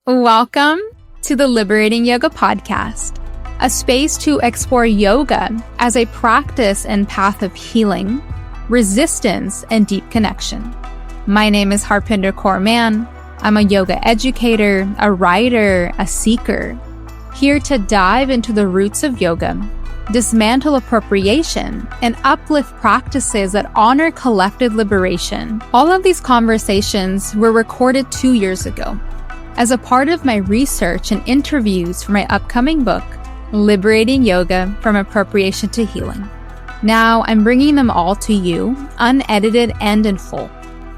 Welcome to the Liberating Yoga Podcast, a space to explore yoga as a practice and path of healing, resistance, and deep connection. My name is Harpinder Mann. I'm a yoga educator, a writer, a seeker, here to dive into the roots of yoga, dismantle appropriation, and uplift practices that honor collective liberation. All of these conversations were recorded 2 years ago as a part of my research and interviews for my upcoming book, Liberating Yoga from Appropriation to Healing. Now I'm bringing them all to you, unedited and in full,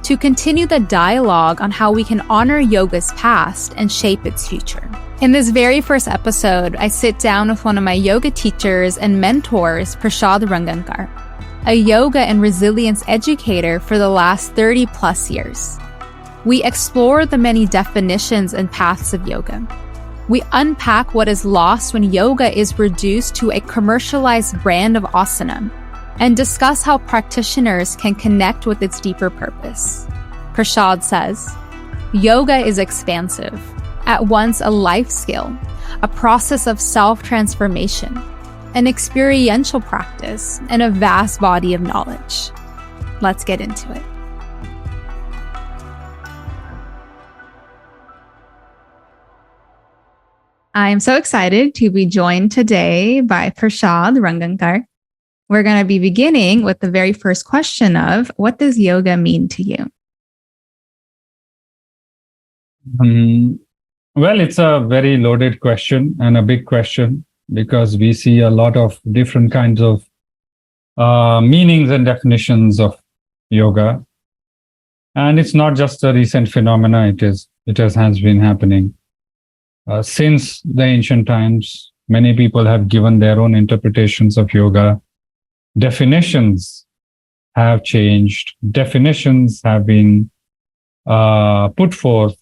to continue the dialogue on how we can honor yoga's past and shape its future. In this very first episode, I sit down with one of my yoga teachers and mentors, Prasad Rangnekar, a yoga and resilience educator for the last 30 plus years. We explore the many definitions and paths of yoga. We unpack what is lost when yoga is reduced to a commercialized brand of asana, and discuss how practitioners can connect with its deeper purpose. Prasad says, yoga is expansive, at once a life skill, a process of self-transformation, an experiential practice, and a vast body of knowledge. Let's get into it. I am so excited to be joined today by Prasad Rangnekar. We're going to be beginning with the very first question of, what does yoga mean to you? Well, it's a very loaded question and a big question because we see a lot of different kinds of meanings and definitions of yoga. And it's not just a recent phenomena, it has been happening. Since the ancient times, many people have given their own interpretations of yoga. Definitions have changed. Definitions have been put forth,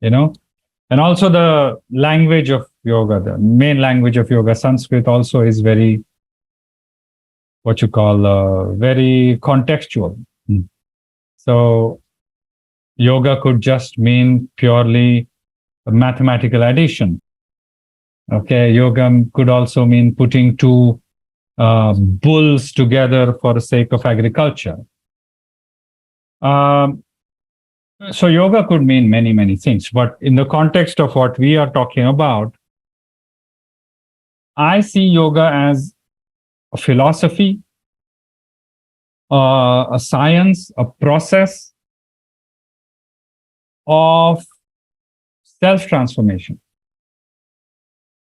and also the language of yoga, the main language of yoga, Sanskrit, also is very, very contextual. So yoga could just mean purely a mathematical addition. Okay, yoga could also mean putting two bulls together for the sake of agriculture. So yoga could mean many, many things. But in the context of what we are talking about, I see yoga as a philosophy, a science, a process of self-transformation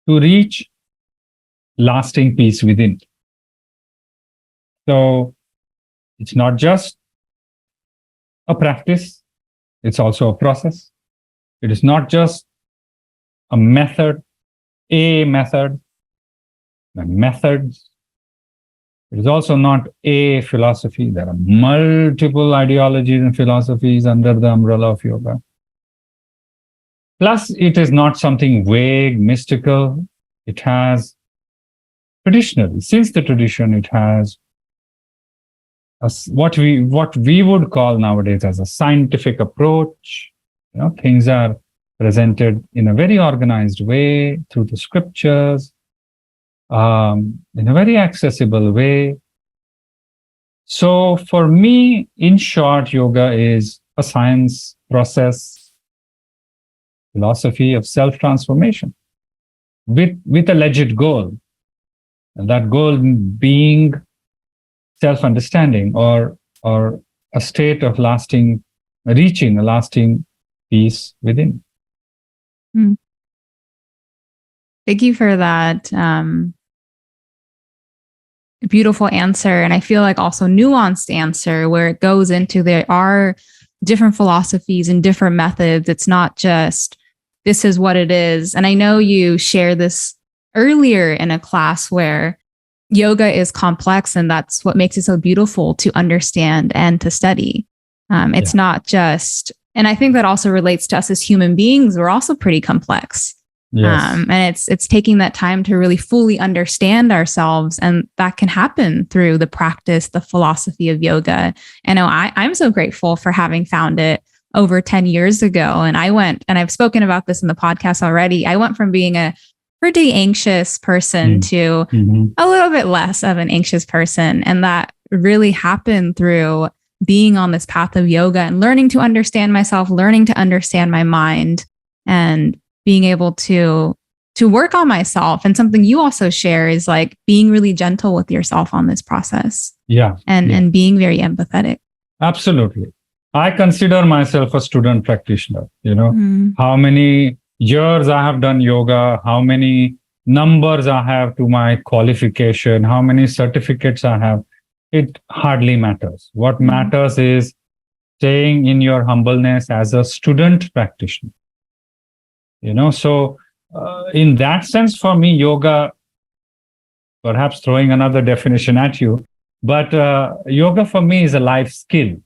to reach lasting peace within. So it's not just a practice, it's also a process. It is not just a method, the methods. It is also not a philosophy. There are multiple ideologies and philosophies under the umbrella of yoga. Plus, it is not something vague, mystical. It has traditionally, since the tradition, it has what we would call nowadays as a scientific approach. Things are presented in a very organized way through the scriptures, in a very accessible way. So for me, in short, yoga is a science, process, philosophy of self-transformation with a legit goal. And that goal being self-understanding or a state of reaching a lasting peace within. Thank you for that beautiful answer. And I feel like also nuanced answer where it goes into there are different philosophies and different methods. It's not just, this is what it is. And I know you shared this earlier in a class where yoga is complex, and that's what makes it so beautiful to understand and to study. It's not just, and I think that also relates to us as human beings. We're also pretty complex. Yes. And it's taking that time to really fully understand ourselves. And that can happen through the practice, the philosophy of yoga. And I'm so grateful for having found it over 10 years ago. And I've spoken about this in the podcast already. I went from being a pretty anxious person to a little bit less of an anxious person. And that really happened through being on this path of yoga and learning to understand myself, learning to understand my mind, and being able to work on myself. And something you also share is like being really gentle with yourself on this process. And being very empathetic. Absolutely. I consider myself a student practitioner. How many years I have done yoga, how many numbers I have to my qualification, how many certificates I have, it hardly matters. What matters is staying in your humbleness as a student practitioner. So in that sense, for me, yoga, perhaps throwing another definition at you, but yoga for me is a life skill.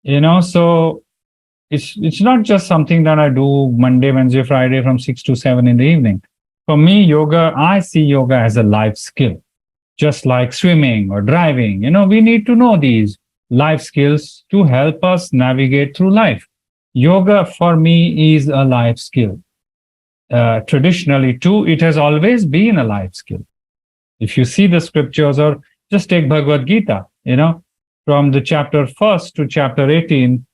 So it's not just something that I do Monday, Wednesday, Friday from 6 to 7 in the evening. For me, I see yoga as a life skill, just like swimming or driving. We need to know these life skills to help us navigate through life. Yoga for me is a life skill. Traditionally too, it has always been a life skill. If you see the scriptures, or just take Bhagavad Gita, from the chapter 1 to chapter 18,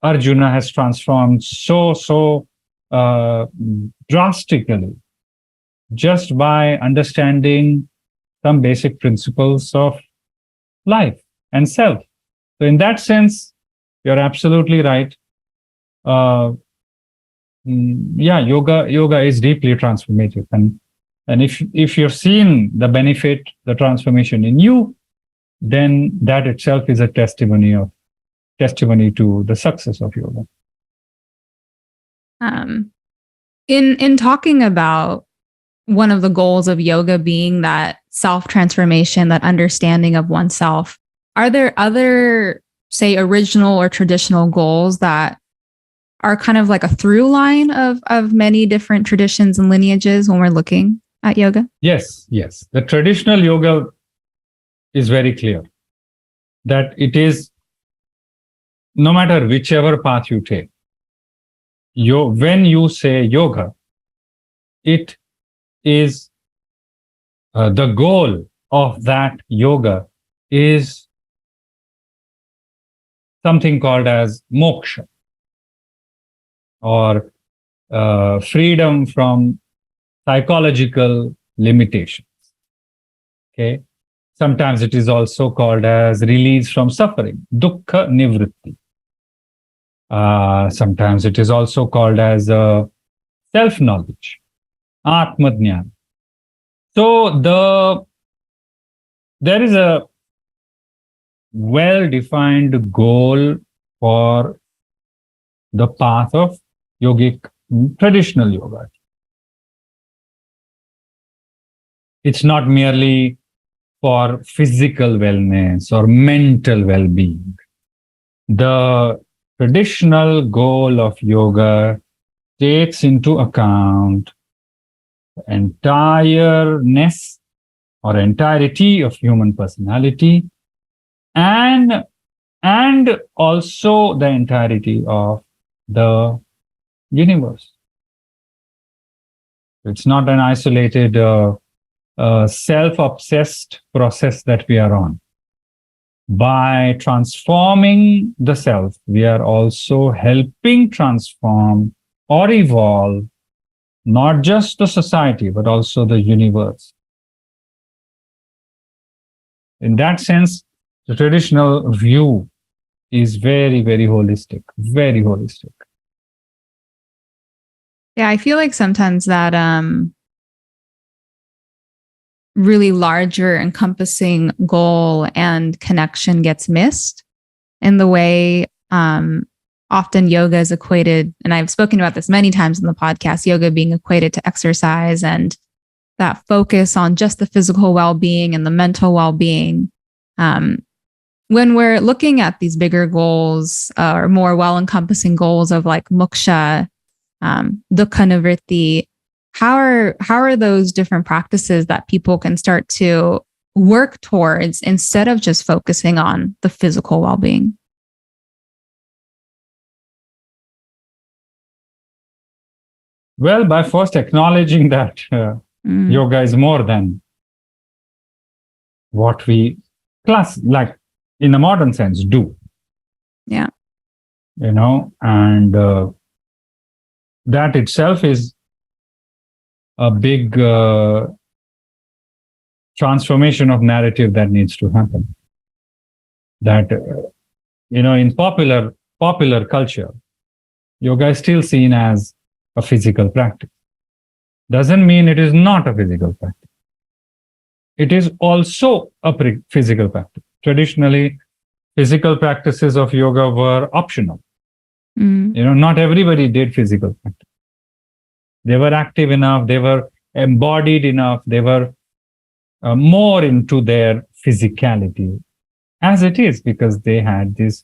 Arjuna has transformed so drastically just by understanding some basic principles of life and self. So in that sense, you're absolutely right. Yoga is deeply transformative, and if you've seen the benefit, the transformation in you, then that itself is a testimony to the success of yoga. In talking about one of the goals of yoga being that self-transformation, that understanding of oneself, are there other, say, original or traditional goals that are kind of like a through line of many different traditions and lineages when we're looking at yoga? Yes. The traditional yoga is very clear that it is, no matter whichever path you take, when you say yoga, it is the goal of that yoga is something called as moksha, or freedom from psychological limitations. Okay. Sometimes it is also called as release from suffering, dukkha nivritti. Sometimes it is also called as self-knowledge, atma jnana. So there is a well-defined goal for the path of yogic traditional yoga. It's not merely for physical wellness or mental well-being. The traditional goal of yoga takes into account the entireness or entirety of human personality, and also the entirety of the universe. It's not an isolated self-obsessed process that we are on. By transforming the self, we are also helping transform or evolve not just the society, but also the universe. In that sense, the traditional view is very, very holistic, very holistic. Yeah, I feel like sometimes that really larger encompassing goal and connection gets missed in the way often yoga is equated, and I've spoken about this many times in the podcast, yoga being equated to exercise, and that focus on just the physical well-being and the mental well-being. When we're looking at these bigger goals or more well-encompassing goals of like moksha, dukkha nivritti, how are those different practices that people can start to work towards instead of just focusing on the physical well-being? Well, by first acknowledging that yoga is more than what we like in a modern sense do. Yeah. And that itself is a big transformation of narrative that needs to happen. That, in popular culture, yoga is still seen as a physical practice. Doesn't mean it is not a physical practice. It is also a physical practice. Traditionally, physical practices of yoga were optional. Not everybody did physical practice. They were active enough, they were embodied enough, they were more into their physicality as it is, because they had this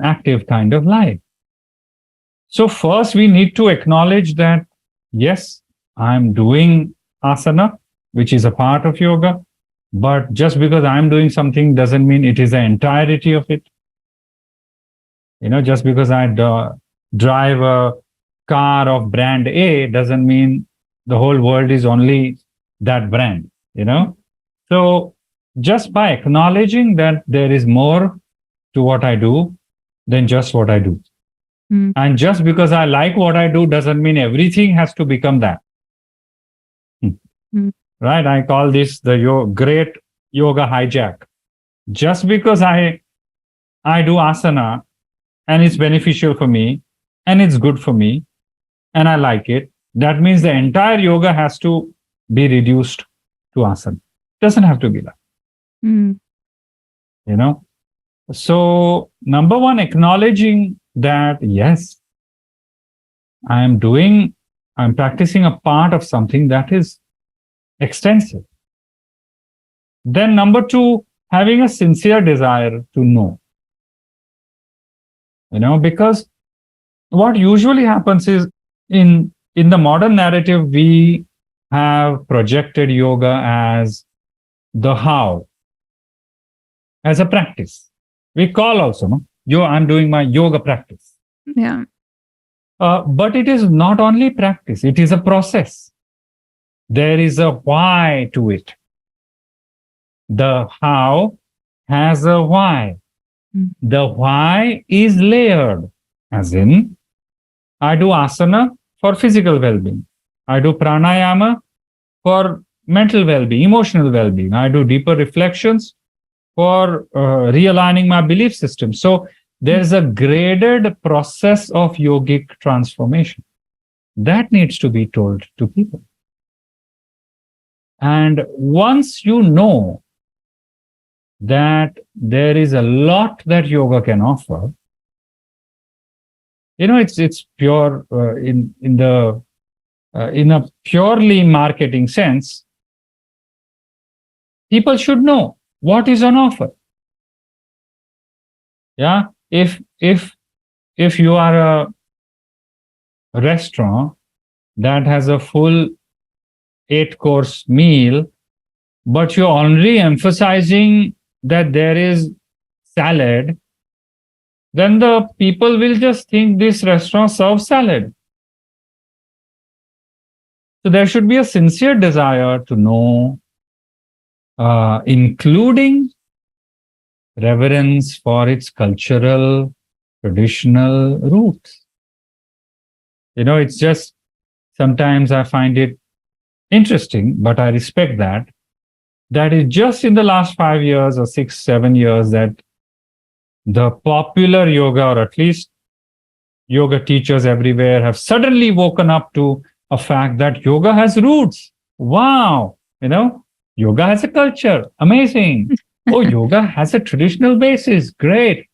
active kind of life. So first we need to acknowledge that, yes, I'm doing asana, which is a part of yoga, but just because I'm doing something doesn't mean it is the entirety of it. Just because I drive a car of brand A doesn't mean the whole world is only that brand, So just by acknowledging that there is more to what I do than just what I do. And just because I like what I do doesn't mean everything has to become that. Right? I call this the great yoga hijack. Just because I do asana and it's beneficial for me and it's good for me and I like it, that means the entire yoga has to be reduced to asana. It doesn't have to be that. So number one, acknowledging that, yes, I'm practicing a part of something that is extensive. Then number two, having a sincere desire to know. Because what usually happens is in the modern narrative, we have projected yoga as the how, as a practice. We call also, I'm doing my yoga practice. Yeah. But it is not only practice, it is a process. There is a why to it. The how has a why. The why is layered, as in, I do asana for physical well-being. I do pranayama for mental well-being, emotional well-being. I do deeper reflections for realigning my belief system. So there's a graded process of yogic transformation that needs to be told to people. And once you know that there is a lot that yoga can offer, it's pure in a purely marketing sense. People should know what is on offer. Yeah, if you are a restaurant that has a full 8-course meal, but you're only emphasizing that there is salad, then the people will just think this restaurant serves salad. So there should be a sincere desire to know, including reverence for its cultural, traditional roots. It's just, sometimes I find it interesting, but I respect that is just in the last 5 years or 6-7 years that the popular yoga, or at least yoga teachers everywhere, have suddenly woken up to a fact that yoga has roots. Wow! Yoga has a culture. Amazing. Oh, yoga has a traditional basis. Great.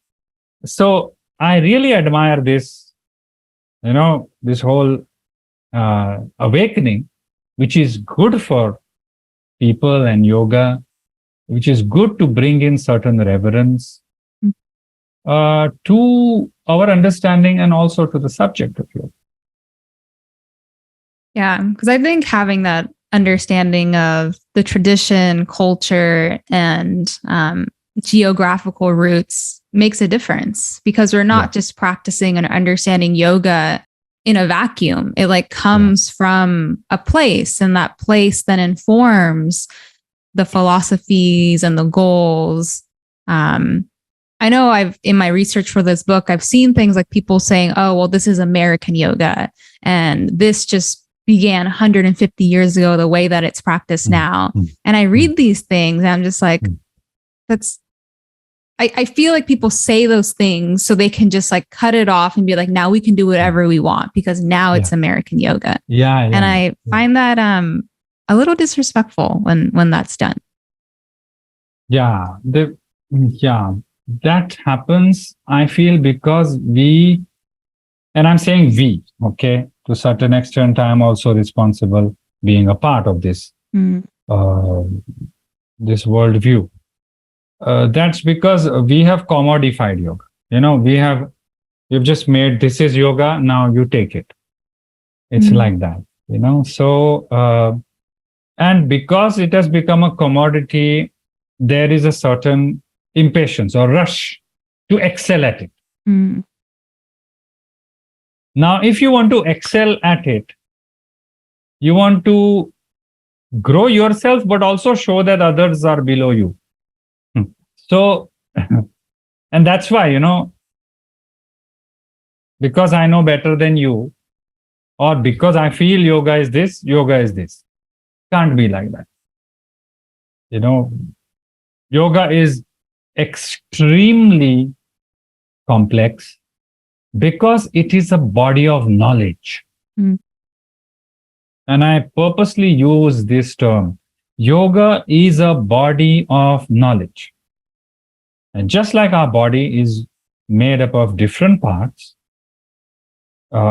So I really admire this, this whole awakening, which is good for people and yoga, which is good to bring in certain reverence to our understanding and also to the subject of yoga. Yeah, because I think having that understanding of the tradition, culture, and geographical roots makes a difference, because we're not just practicing and understanding yoga in a vacuum. It like comes from a place, and that place then informs the philosophies and the goals. I know in my research for this book, I've seen things like people saying, oh, well, this is American yoga, and this just began 150 years ago, the way that it's practiced now. And I read these things and I'm just like, I feel like people say those things so they can just like cut it off and be like, now we can do whatever we want because now it's American yoga. And I find that a little disrespectful when that's done. That happens, I feel, because we, and I'm saying we, okay, to a certain extent, I'm also responsible being a part of this, this worldview. That's because we have commodified yoga. You know, we've just made, this is yoga, now you take it. It's like that, you know. So, and because it has become a commodity, there is a certain impatience or rush to excel at it. Now, if you want to excel at it, you want to grow yourself, but also show that others are below you. So, and that's why, you know, because I know better than you, or because I feel yoga is this, can't be like that. You know, yoga is extremely complex because it is a body of knowledge. And I purposely use this term. Yoga is a body of knowledge. And just like our body is made up of different parts,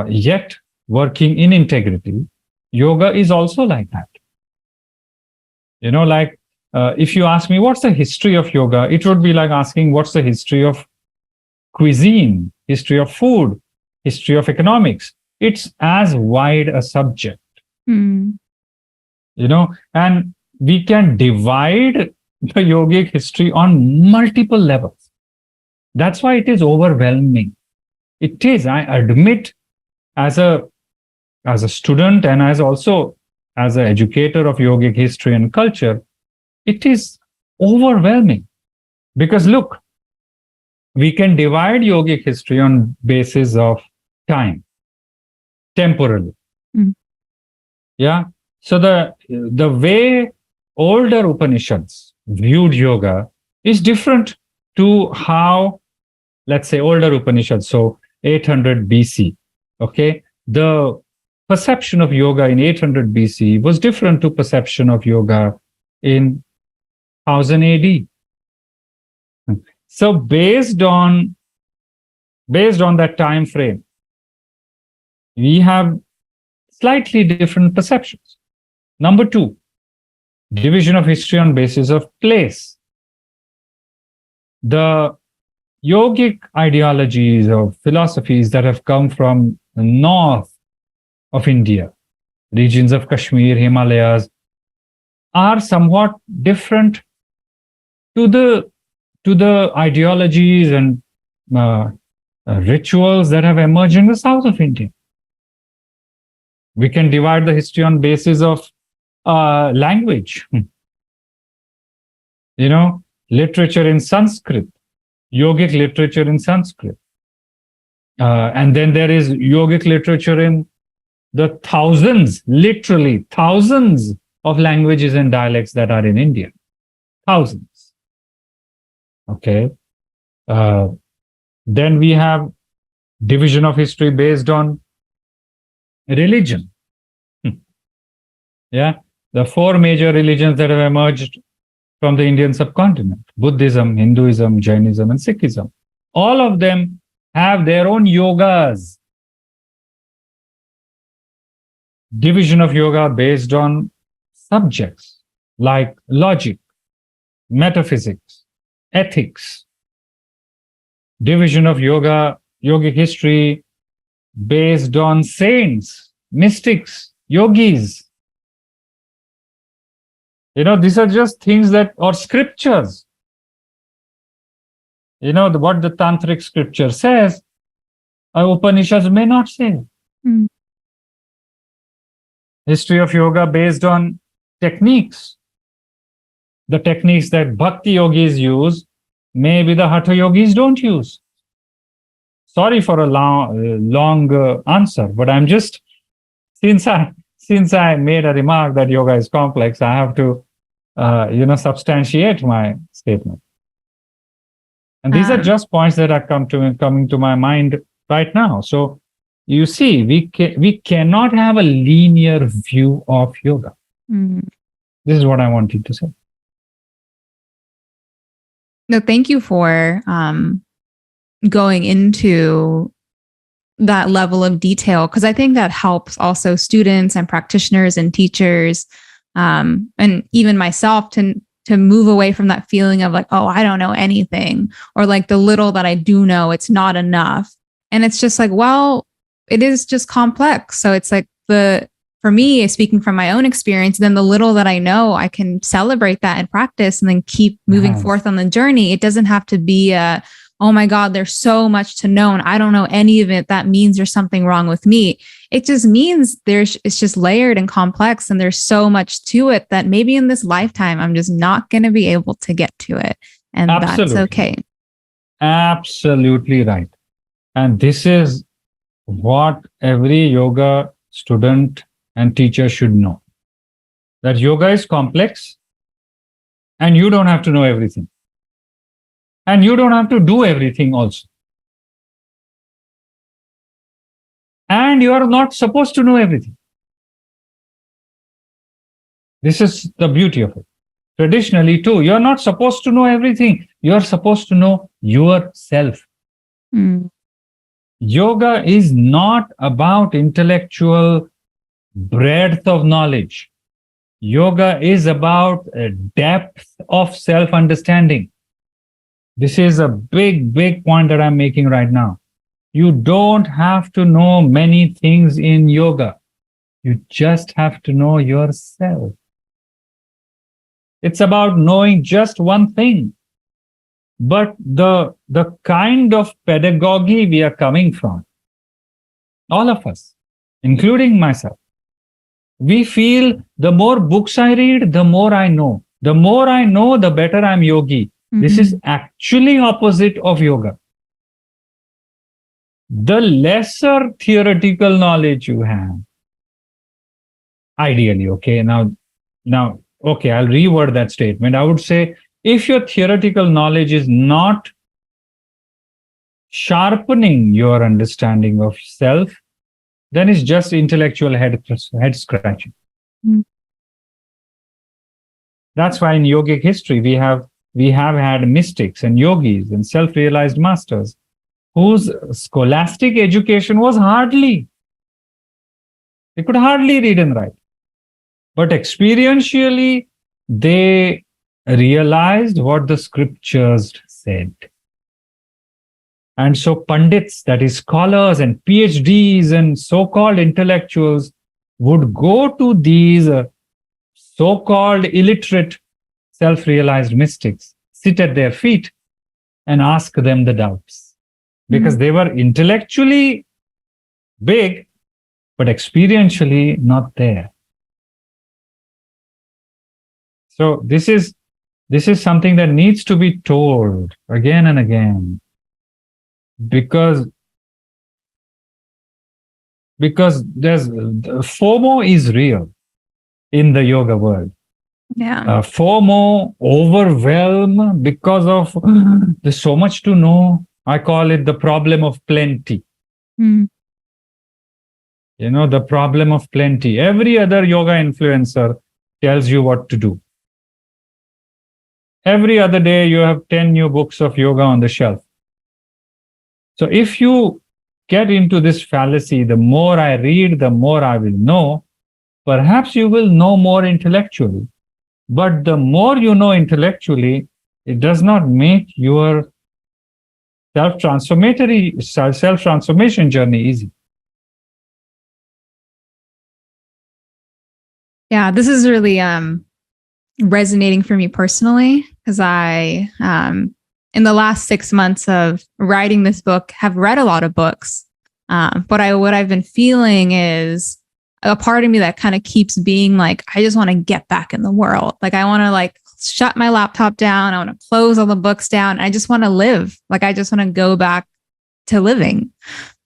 yet working in integrity, yoga is also like that. You know, like if you ask me, what's the history of yoga? It would be like asking, what's the history of cuisine, history of food, history of economics? It's as wide a subject, you know, and we can divide the yogic history on multiple levels. That's why it is overwhelming. It is, I admit, as a student and as also as an educator of yogic history and culture, it is overwhelming. Because look, we can divide yogic history on basis of time, temporally. Yeah. So the way older Upanishads viewed yoga is different to how, let's say, older Upanishads, so 800 BC, okay? The perception of yoga in 800 BC was different to perception of yoga in 1000 AD. So based on that time frame, we have slightly different perceptions. Number two, division of history on basis of place. The yogic ideologies or philosophies that have come from the north of India, regions of Kashmir, Himalayas, are somewhat different to the ideologies and rituals that have emerged in the south of India. We can divide the history on basis of language. You know, literature in Sanskrit, yogic literature in Sanskrit. And then there is yogic literature in the thousands, literally thousands of languages and dialects that are in India. Thousands. Okay. Then we have division of history based on religion. Yeah. The four major religions that have emerged from the Indian subcontinent: Buddhism, Hinduism, Jainism, and Sikhism. All of them have their own yogas. Division of yoga based on subjects like logic, metaphysics, ethics. Division of yoga, yogic history based on saints, mystics, yogis. You know, these are just things that, or scriptures. You know, what the tantric scripture says, Upanishads may not say. History of yoga based on techniques. The techniques that bhakti yogis use, maybe the hatha yogis don't use. Sorry for a long answer, but I'm just, since I made a remark that yoga is complex, I have to substantiate my statement. And these are just points that are coming to my mind right now. So you see, we cannot have a linear view of yoga. Mm. This is what I wanted to say. No, thank you for going into that level of detail, because I think that helps also students and practitioners and teachers, and even myself to move away from that feeling of like, oh, I don't know anything, or like the little that I do know, it's not enough. And it's just like, well, it is just complex. So it's like for me, speaking from my own experience, then the little that I know, I can celebrate that in practice and then keep moving forth on the journey. It doesn't have to be oh my God, there's so much to know and I don't know any of it. That means there's something wrong with me. It just means it's just layered and complex, and there's so much to it that maybe in this lifetime, I'm just not going to be able to get to it. And Absolutely. That's okay. Absolutely right. And this is what every yoga student and teacher should know. That yoga is complex and you don't have to know everything. And you don't have to do everything also. And you are not supposed to know everything. This is the beauty of it. Traditionally, too, you're not supposed to know everything. You're supposed to know yourself. Mm. Yoga is not about intellectual breadth of knowledge. Yoga is about a depth of self-understanding. This is a big point that I'm making right now. You don't have to know many things in yoga. You just have to know yourself. It's about knowing just one thing. But the kind of pedagogy we are coming from, all of us, including myself, we feel the more books I read, the more I know. The more I know, the better I'm yogi. Mm-hmm. This is actually opposite of yoga. The lesser theoretical knowledge you have, ideally, okay, now, okay, I'll reword that statement. I would say, if your theoretical knowledge is not sharpening your understanding of self, then it's just intellectual head scratching. Mm. That's why in yogic history, we have had mystics and yogis and self-realized masters whose scholastic education was they could hardly read and write. But experientially, they realized what the scriptures said. And so Pandits, that is scholars and PhDs and so-called intellectuals, would go to these so-called illiterate, self-realized mystics, sit at their feet and ask them the doubts. Because they were intellectually big, but experientially not there. So this is something that needs to be told again and again. Because there's FOMO is real in the yoga world. Yeah. FOMO, overwhelm because of there's so much to know. I call it the problem of plenty. Mm. The problem of plenty. Every other yoga influencer tells you what to do. Every other day you have 10 new books of yoga on the shelf. So if you get into this fallacy, the more I read, the more I will know, perhaps you will know more intellectually. But the more you know intellectually, it does not make your self-transformation journey easy. Yeah, this is really resonating for me personally, because I in the last 6 months of writing this book, have read a lot of books. But what I've been feeling is a part of me that kind of keeps being like, I just want to get back in the world. Like, I want to like shut my laptop down. I want to close all the books down. I just want to live. Like, I just want to go back to living.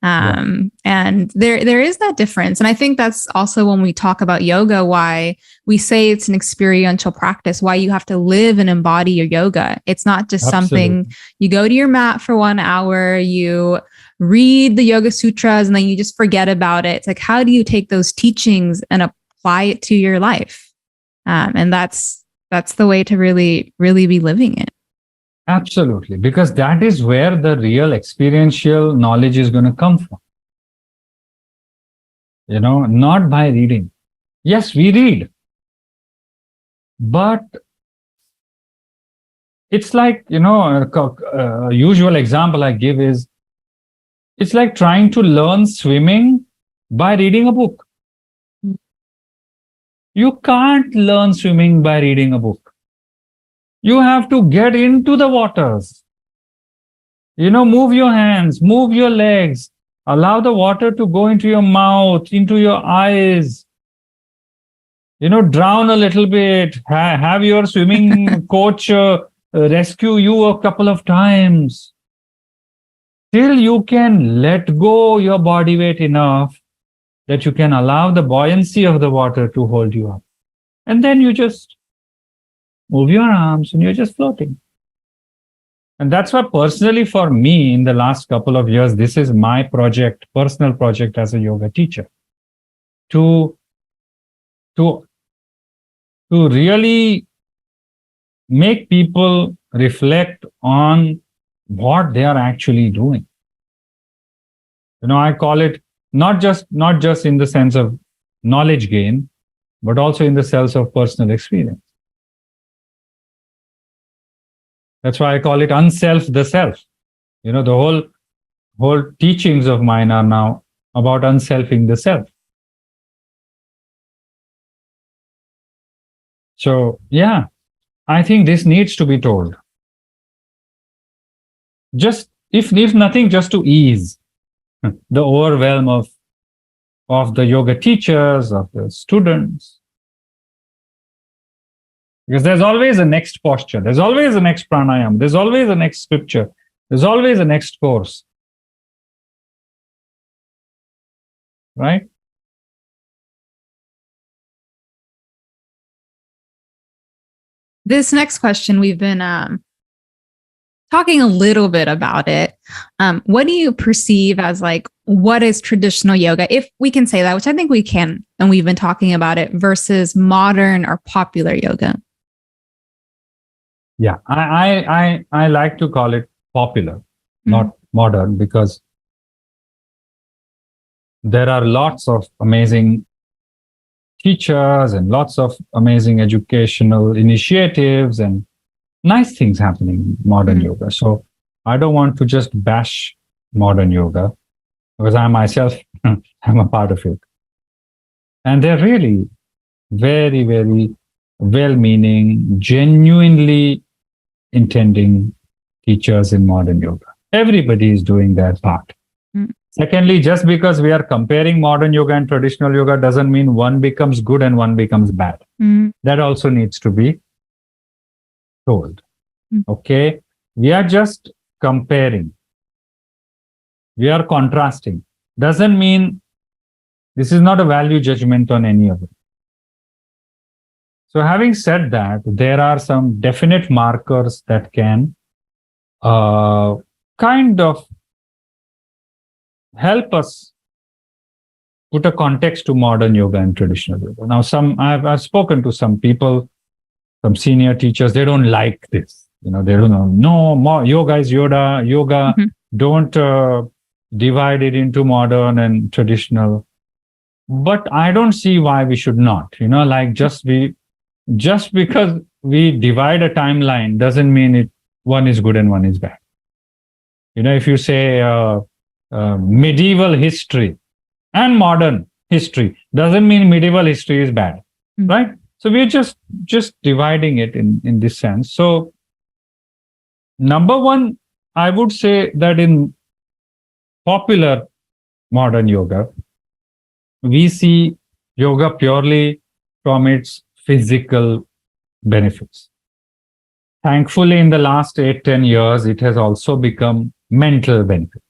And there is that difference. And I think that's also when we talk about yoga, why we say it's an experiential practice, why you have to live and embody your yoga. It's not just something you go to your mat for 1 hour, you read the Yoga Sutras, and then you just forget about it. It's like, how do you take those teachings and apply it to your life? And that's the way to really, really be living it. Absolutely, because that is where the real experiential knowledge is going to come from. Not by reading. Yes, we read, but it's like, a usual example I give is, it's like trying to learn swimming by reading a book. You can't learn swimming by reading a book. You have to get into the waters. Move your hands, move your legs, allow the water to go into your mouth, into your eyes. Drown a little bit, have your swimming coach rescue you a couple of times till you can let go your body weight enough that you can allow the buoyancy of the water to hold you up. And then you just move your arms and you're just floating. And that's why personally for me, in the last couple of years, this is my project, personal project as a yoga teacher, to really make people reflect on what they are actually doing. I call it not just in the sense of knowledge gain, but also in the sense of personal experience. That's why I call it unself the self. The whole teachings of mine are now about unselfing the self. So, yeah, I think this needs to be told. Just, if nothing, just to ease the overwhelm of the yoga teachers, of the students. Because there's always a next posture, there's always a next pranayama, there's always a next scripture, there's always a next course. Right? This next question, we've been talking a little bit about it. What do you perceive as like, what is traditional yoga, if we can say that, which I think we can, and we've been talking about it, versus modern or popular yoga? Yeah, I like to call it popular, not modern, because there are lots of amazing teachers and lots of amazing educational initiatives and nice things happening in modern yoga. So I don't want to just bash modern yoga, because I myself am a part of it. And they're really very, very well-meaning, genuinely intending teachers in modern yoga. Everybody is doing their part. Secondly, just because we are comparing modern yoga and traditional yoga doesn't mean one becomes good and one becomes bad. That also needs to be told. Okay? We are just comparing. We are contrasting. Doesn't mean this is not a value judgment on any of it. So having said that, there are some definite markers that can kind of help us put a context to modern yoga and traditional yoga. Now, I've spoken to some people, some senior teachers, they don't like this. They don't know, no, yoga is yoga. Don't divide it into modern and traditional. But I don't see why we should not, just because we divide a timeline doesn't mean one is good and one is bad. If you say medieval history and modern history, doesn't mean medieval history is bad, right? So we're just dividing it in this sense. So number one, I would say that in popular modern yoga, we see yoga purely from its physical benefits. Thankfully, in the last 8-10 years, it has also become mental benefit.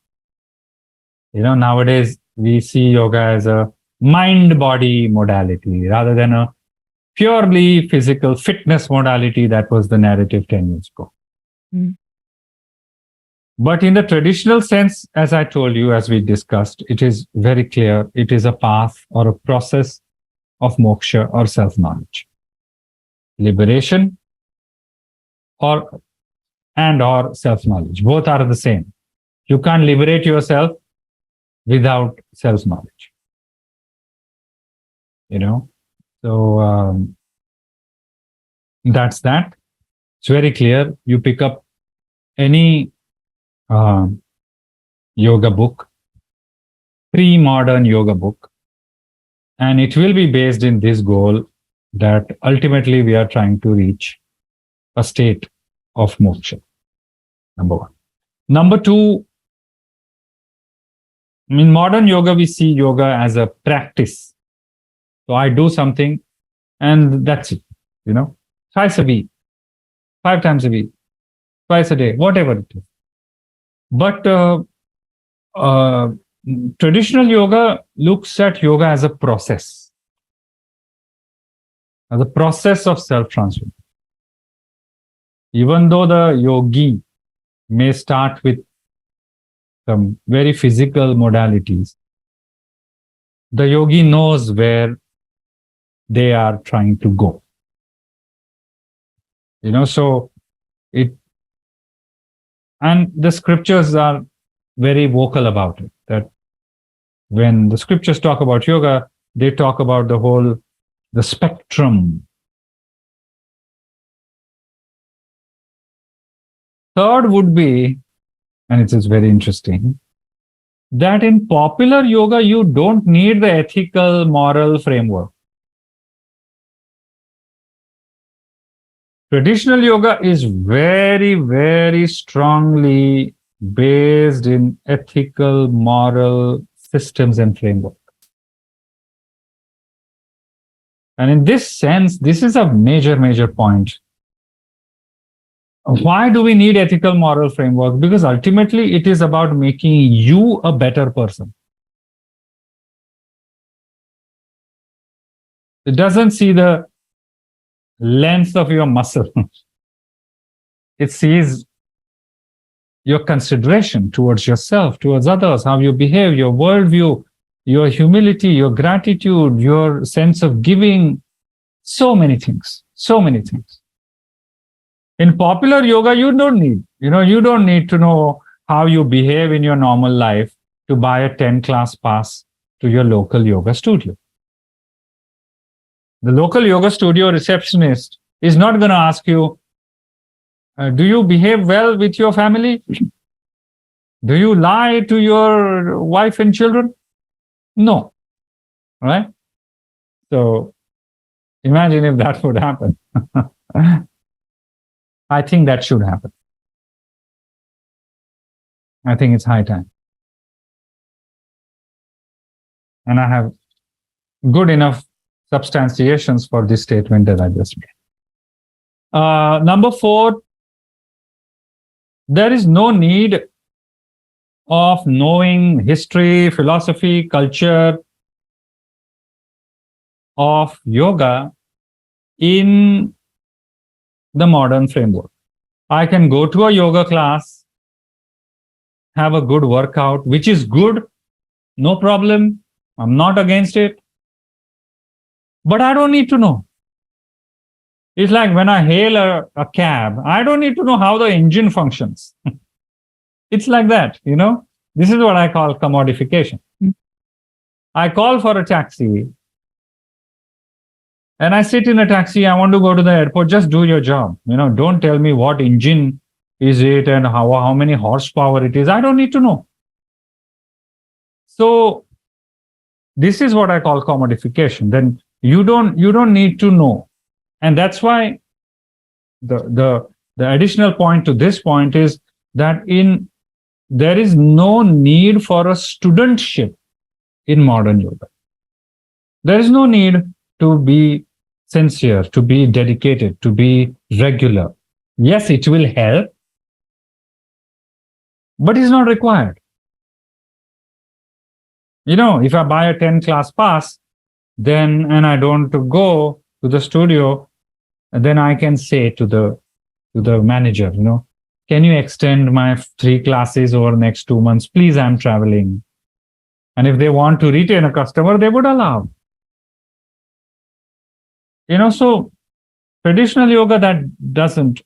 Nowadays we see yoga as a mind-body modality rather than a purely physical fitness modality that was the narrative 10 years ago. Mm. But in the traditional sense, as I told you, as we discussed, it is very clear. It is a path or a process of moksha or self-knowledge. Liberation or self-knowledge. Both are the same. You can't liberate yourself without self-knowledge. So that's that. It's very clear. You pick up any yoga book, pre-modern yoga book, and it will be based in this goal that ultimately we are trying to reach a state of moksha. Number one. Number two, in modern yoga, we see yoga as a practice. So I do something and that's it, twice a week, 5 times a week, twice a day, whatever it is. But traditional yoga looks at yoga as a process of self-transformation. Even though the yogi may start with some very physical modalities, the yogi knows where they are trying to go. So and the scriptures are very vocal about it, that when the scriptures talk about yoga, they talk about the spectrum. Third would be, and it is very interesting, that in popular yoga, you don't need the ethical, moral framework. Traditional yoga is very, very strongly based in ethical, moral systems and framework. And in this sense, this is a major, major point. Why do we need ethical, moral framework? Because ultimately it is about making you a better person. It doesn't see the length of your muscle. It sees your consideration towards yourself, towards others, how you behave, your worldview, your humility, your gratitude, your sense of giving, so many things. In popular yoga, you don't need to know how you behave in your normal life to buy a 10-class pass to your local yoga studio. The local yoga studio receptionist is not going to ask you, do you behave well with your family? Do you lie to your wife and children? No. Right? So imagine if that would happen. I think that should happen. I think it's high time. And I have good enough substantiations for this statement that I just made. Number 4, there is no need of knowing history, philosophy, culture of yoga in the modern framework. I can go to a yoga class, have a good workout, which is good, no problem. I'm not against it. But I don't need to know. It's like when I hail a cab, I don't need to know how the engine functions. It's like that, This is what I call commodification. I call for a taxi and I sit in a taxi. I want to go to the airport. Just do your job. Don't tell me what engine is it and how many horsepower it is. I don't need to know. So this is what I call commodification. Then you don't need to know. And that's why the additional point to this point is that there is no need for a studentship in modern yoga. There is no need to be sincere, to be dedicated, to be regular. Yes, it will help, but it's not required. If I buy a 10 class pass, and I don't go to the studio, then I can say to the manager, can you extend my 3 classes over next 2 months? Please, I'm traveling. And if they want to retain a customer, they would allow. So traditional yoga, that doesn't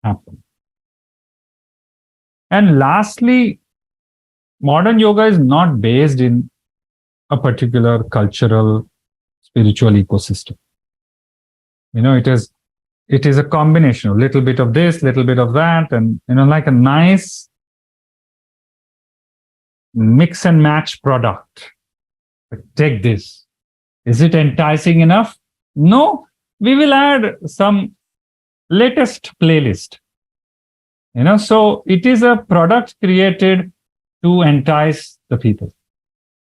happen. And lastly, modern yoga is not based in a particular cultural, spiritual ecosystem. It is a combination of little bit of this, little bit of that, and like a nice mix and match product. Take this. Is it enticing enough? No, we will add some latest playlist. So it is a product created to entice the people.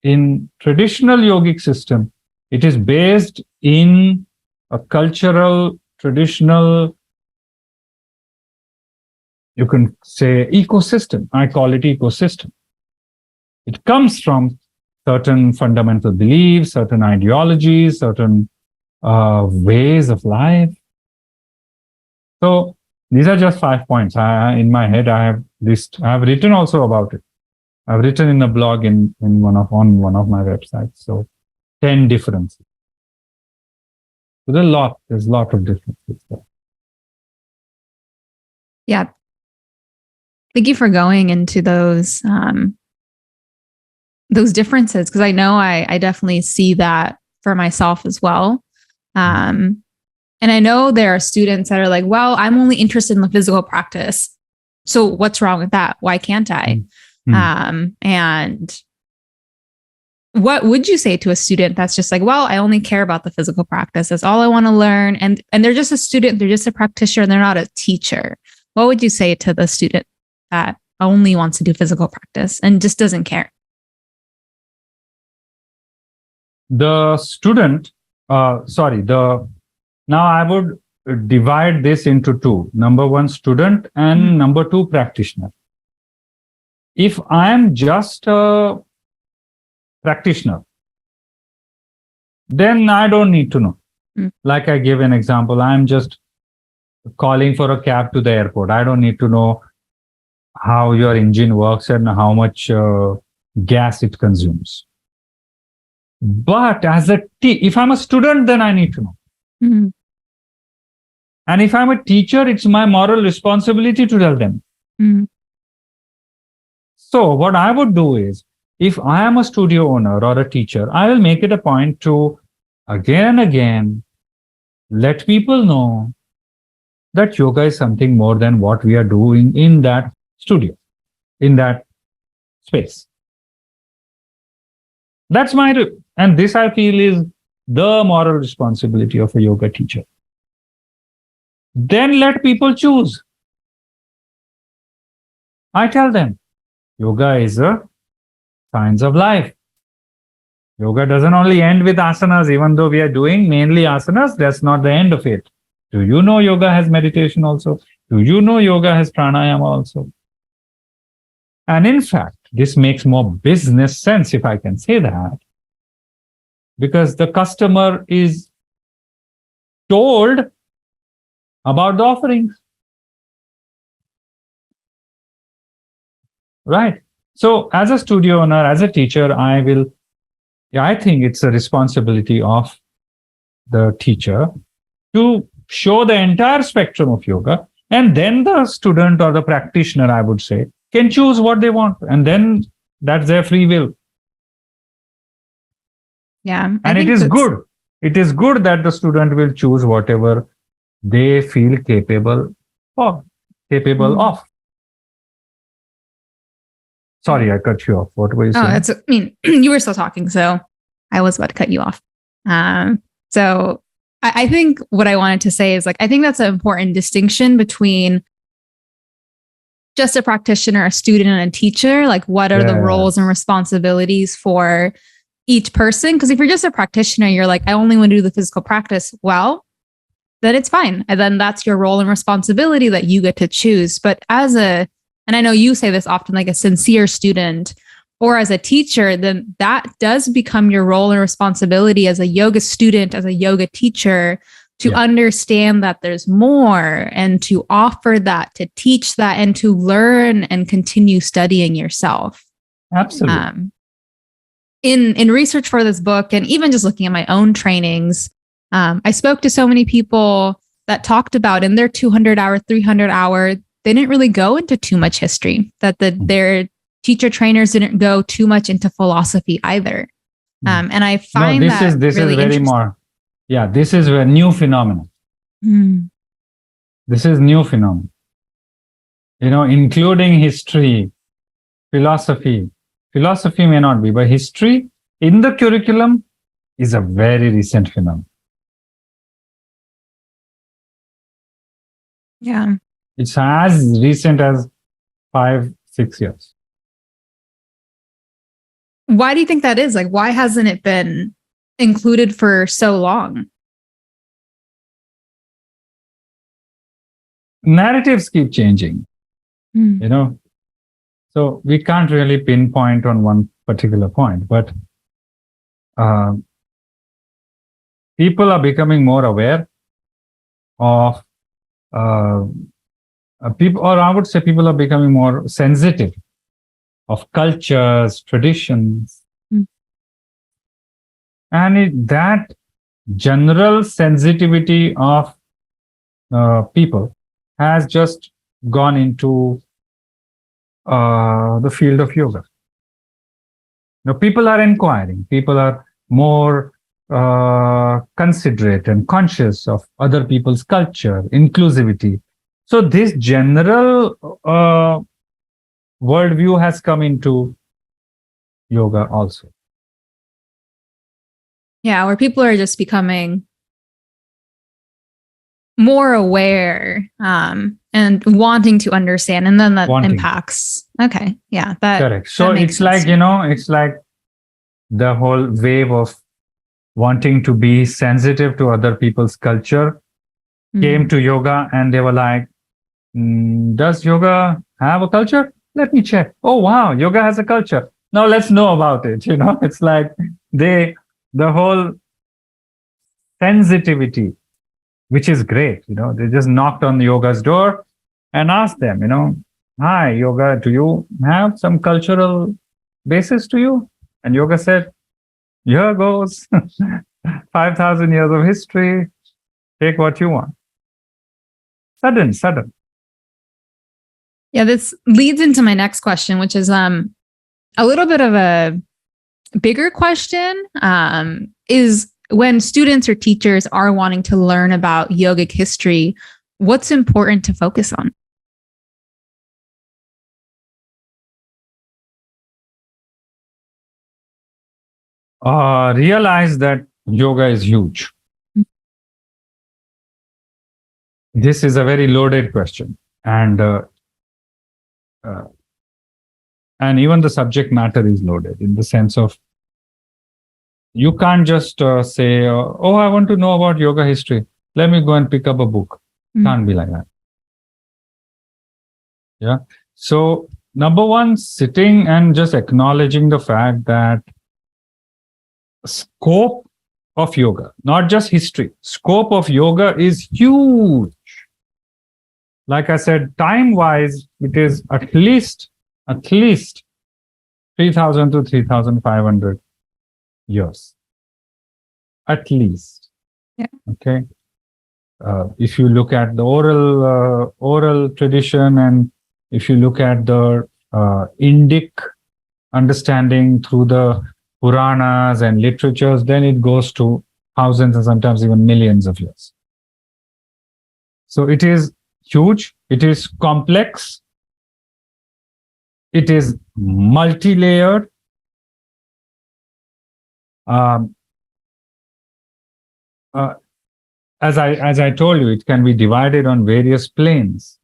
In traditional yogic system, it is based in a cultural, traditional, you can say ecosystem. I call it ecosystem. It comes from certain fundamental beliefs, certain ideologies, certain ways of life. So these are just 5 points. In my head, I have written also about it. I've written in a blog on one of my websites. So 10 differences. So there's a lot of differences there. Yeah. Thank you for going into those differences, because I know I definitely see that for myself as well. And I know there are students that are like, well, I'm only interested in the physical practice. So what's wrong with that? Why can't I? And what would you say to a student that's just like, well, I only care about the physical practice. That's all I want to learn. And they're just a student. They're just a practitioner. They're not a teacher. What would you say to the student that only wants to do physical practice and just doesn't care? The student, now I would divide this into 2. Number 1, student, and number 2, practitioner. If I am just a practitioner, then I don't need to know. Like I gave an example, I'm just calling for a cab to the airport. I don't need to know how your engine works and how much gas it consumes. But if I'm a student, then I need to know. Mm-hmm. And if I'm a teacher, it's my moral responsibility to tell them. Mm-hmm. So what I would do is, if I am a studio owner or a teacher, I will make it a point to again and again let people know that yoga is something more than what we are doing in that studio, in that space. And this I feel is the moral responsibility of a yoga teacher. Then let people choose. I tell them, yoga is a science of life. Yoga doesn't only end with asanas, even though we are doing mainly asanas, that's not the end of it. Do you know yoga has meditation also? Do you know yoga has pranayama also? And in fact, this makes more business sense, if I can say that, because the customer is told about the offerings. Right? So as a studio owner, as a teacher, I think it's a responsibility of the teacher to show the entire spectrum of yoga. And then the student or the practitioner, I would say, can choose what they want. And then that's their free will. Yeah. And it is good. It is good that the student will choose whatever they feel capable of. Sorry, I cut you off. What were you saying? You were still talking, so I was about to cut you off. So I think what I wanted to say is, like, I think that's an important distinction between just a practitioner, a student, and a teacher. Like, what are the roles and responsibilities for each person. Because if you're just a practitioner, you're like, I only want to do the physical practice. Well, then it's fine. And then that's your role and responsibility that you get to choose. But and I know you say this often, like a sincere student or as a teacher, then that does become your role and responsibility as a yoga student, as a yoga teacher, to understand that there's more and to offer that, to teach that, and to learn and continue studying yourself. Absolutely. In research for this book, and even just looking at my own trainings, I spoke to so many people that talked about in their 200-hour, 300-hour, they didn't really go into too much history, that their teacher trainers didn't go too much into philosophy either. And I find this is very more. Yeah, this is a new phenomenon. This is new phenomenon. Including history, philosophy. Philosophy may not be, but history in the curriculum is a very recent phenomenon. Yeah. It's as recent as 5-6 years. Why do you think that is? Like, why hasn't it been included for so long? Narratives keep changing, so we can't really pinpoint on one particular point, but people are becoming more aware of people, or I would say people are becoming more sensitive of cultures, traditions. And that general sensitivity of people has just gone into the field of yoga. People are inquiring. People are more considerate and conscious of other people's culture, inclusivity. So this general worldview has come into yoga also. Yeah, where people are just becoming more aware and wanting to understand, and then that impacts. Okay, yeah, that correct. So that it's like it's like the whole wave of wanting to be sensitive to other people's culture came to yoga, and they were like, "Does yoga have a culture? Let me check. Oh wow, yoga has a culture. Now let's know about it." It's like the whole sensitivity, which is great. They just knocked on yoga's door and asked them, "Hi, yoga, do you have some cultural basis to you?" And yoga said, "Here goes 5,000 years of history. Take what you want." Sudden. Yeah, this leads into my next question, which is a little bit of a bigger question, is when students or teachers are wanting to learn about yogic history, what's important to focus on? Realize that yoga is huge. This is a very loaded question. And even the subject matter is loaded in the sense of you can't just say, "Oh, I want to know about yoga history. Let me go and pick up a book." Can't be like that. Yeah. So, number one, sitting and just acknowledging the fact that scope of yoga, not just history, scope of yoga is huge. Like I said, time-wise, it is at least 3,000 to 3,500 years. At least. Yeah. Okay. If you look at the oral tradition, and if you look at the Indic understanding through the Puranas and literatures, then it goes to thousands and sometimes even millions of years. So it is huge. It is complex. It is multi-layered. As I told you, it can be divided on various planes.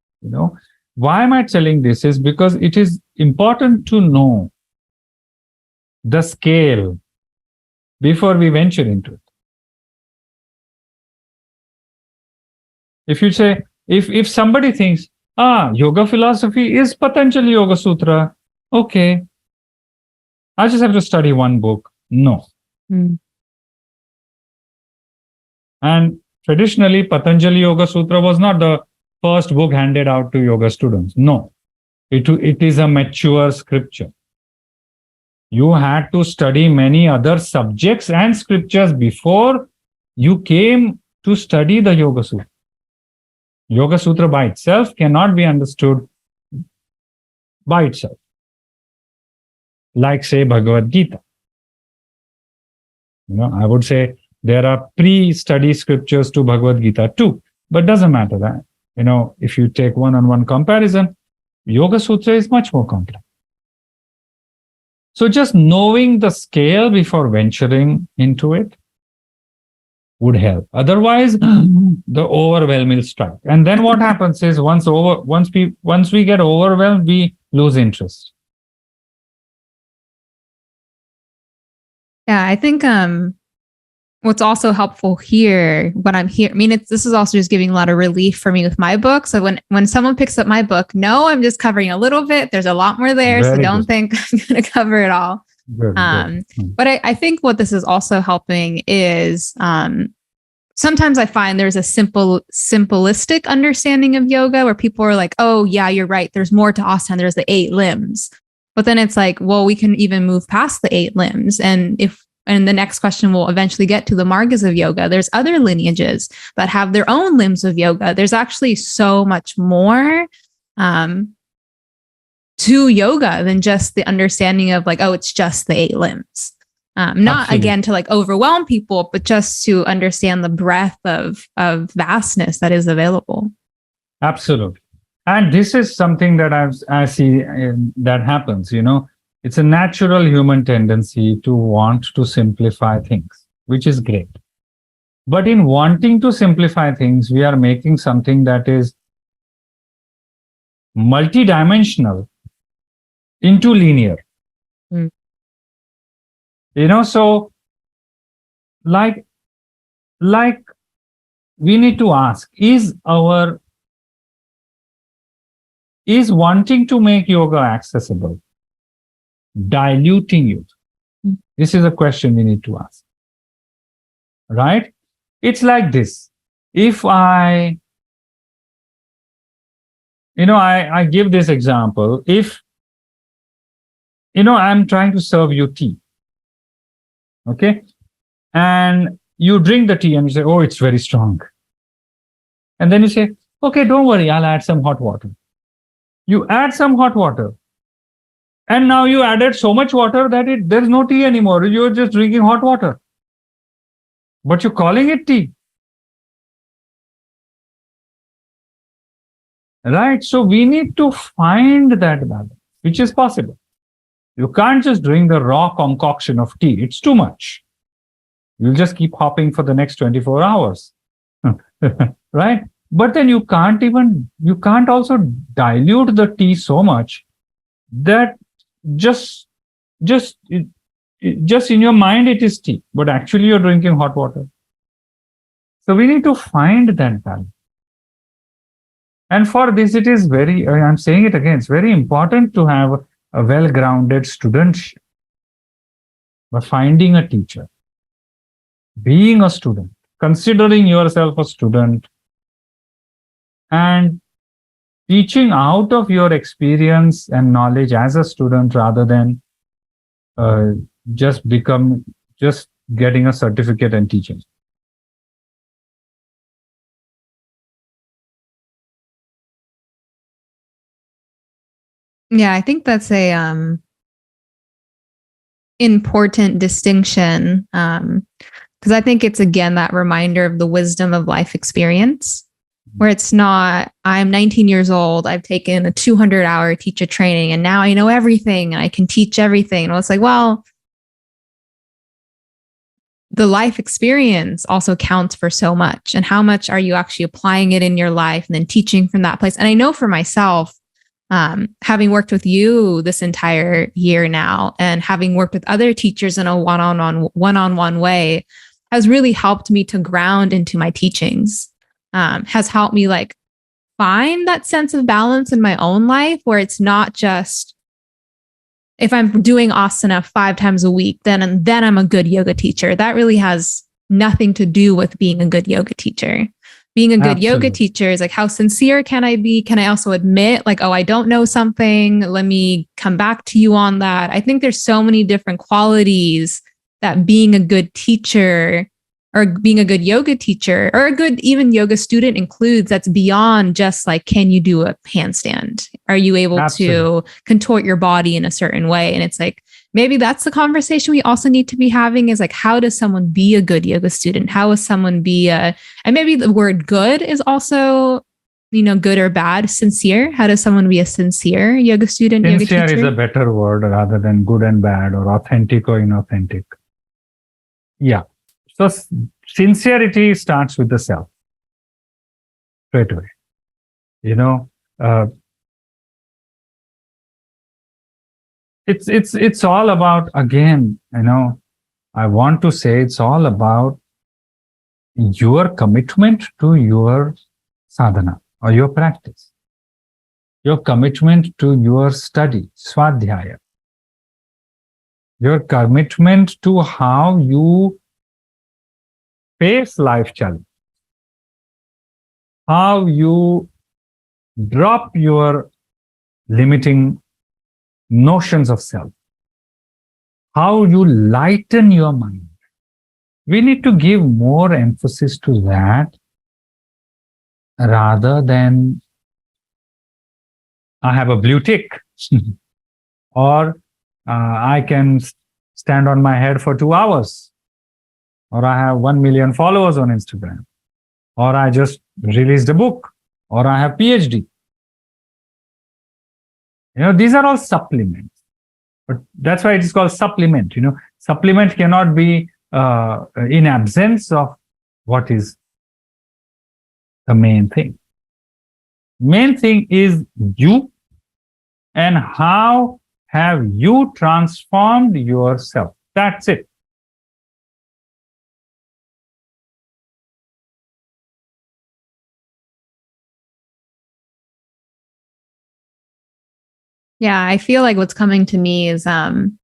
Why am I telling this? Is because it is important to know the scale before we venture into it. If you say, if somebody thinks, yoga philosophy is Patanjali Yoga Sutra, okay, I just have to study one book. No. And traditionally, Patanjali Yoga Sutra was not the first book handed out to yoga students. No, it is a mature scripture. You had to study many other subjects and scriptures before you came to study the Yoga Sutra. Yoga Sutra by itself cannot be understood by itself. Like, say, Bhagavad Gita. I would say there are pre-study scriptures to Bhagavad Gita too, but doesn't matter that. If you take one-on-one comparison, Yoga Sutra is much more complex. So just knowing the scale before venturing into it would help. Otherwise, the overwhelm will strike. And then what happens is once we get overwhelmed, we lose interest. Yeah, I think what's also helpful here when I'm here, this is also just giving a lot of relief for me with my book. So when someone picks up my book, no, I'm just covering a little bit. There's a lot more there. Very so don't think I'm going to cover it all. Good. But I think what this is also helping is sometimes I find there's a simplistic understanding of yoga where people are like, oh yeah, you're right. There's more to asana. There's the 8 limbs. But then it's like, well, we can even move past the 8 limbs. And the next question will eventually get to the Margas of yoga. There's other lineages that have their own limbs of yoga. There's actually so much more to yoga than just the understanding of like, oh, it's just the 8 limbs. Not Absolutely. Again to like overwhelm people, but just to understand the breadth of vastness that is available. Absolutely. And this is something that I see that happens, It's a natural human tendency to want to simplify things, which is great. But in wanting to simplify things, we are making something that is multidimensional into linear. So like we need to ask, is wanting to make yoga accessible diluting you? This is a question we need to ask. Right? It's like this. If I give this example. If, I'm trying to serve you tea. Okay? And you drink the tea and you say, oh, it's very strong. And then you say, okay, don't worry, I'll add some hot water. You add some hot water. And now you added so much water that there's no tea anymore. You're just drinking hot water. But you're calling it tea. Right? So we need to find that balance, which is possible. You can't just drink the raw concoction of tea. It's too much. You'll just keep hopping for the next 24 hours. Right? But then you can't also dilute the tea so much that just in your mind it is tea, but actually you're drinking hot water. So we need to find that balance. And for this, it is I'm saying it again, it's very important to have a well-grounded studentship. But finding a teacher, being a student, considering yourself a student, and teaching out of your experience and knowledge as a student rather than just getting a certificate and teaching. Yeah, I think that's a important distinction because I think it's again that reminder of the wisdom of life experience. Where it's not, I'm 19 years old, I've taken a 200-hour teacher training, and now I know everything, and I can teach everything. And it's like, well, the life experience also counts for so much. And how much are you actually applying it in your life and then teaching from that place? And I know for myself, having worked with you this entire year now, and having worked with other teachers in a one-on-one way, has really helped me to ground into my teachings. Has helped me like find that sense of balance in my own life, where it's not just, if I'm doing asana 5 times a week, then I'm a good yoga teacher. That really has nothing to do with being a good yoga teacher. Being a good yoga teacher is like, how sincere can I be? Can I also admit like, oh, I don't know something. Let me come back to you on that. I think there's so many different qualities that being a good teacher, or being a good yoga teacher, or a good even yoga student includes, that's beyond just like, can you do a handstand? Are you able to contort your body in a certain way? And it's like, maybe that's the conversation we also need to be having, is like, how does someone be a good yoga student? How does someone be and maybe the word good is also, good or bad, sincere. How does someone be a sincere yoga student? Sincere yoga teacher? is a better word rather than good and bad, or authentic or inauthentic. Yeah. So sincerity starts with the self straight away. It's all about, again, I want to say it's all about your commitment to your sadhana or your practice, your commitment to your study, swadhyaya, your commitment to how you face life challenge, how you drop your limiting notions of self, how you lighten your mind. We need to give more emphasis to that rather than I have a blue tick or I can stand on my head for 2 hours, or I have 1 million followers on Instagram, or I just released a book, or I have PhD. These are all supplements. But that's why it is called supplement. Supplement cannot be in absence of what is the main thing. Main thing is you, and how have you transformed yourself. That's it. Yeah, I feel like what's coming to me is in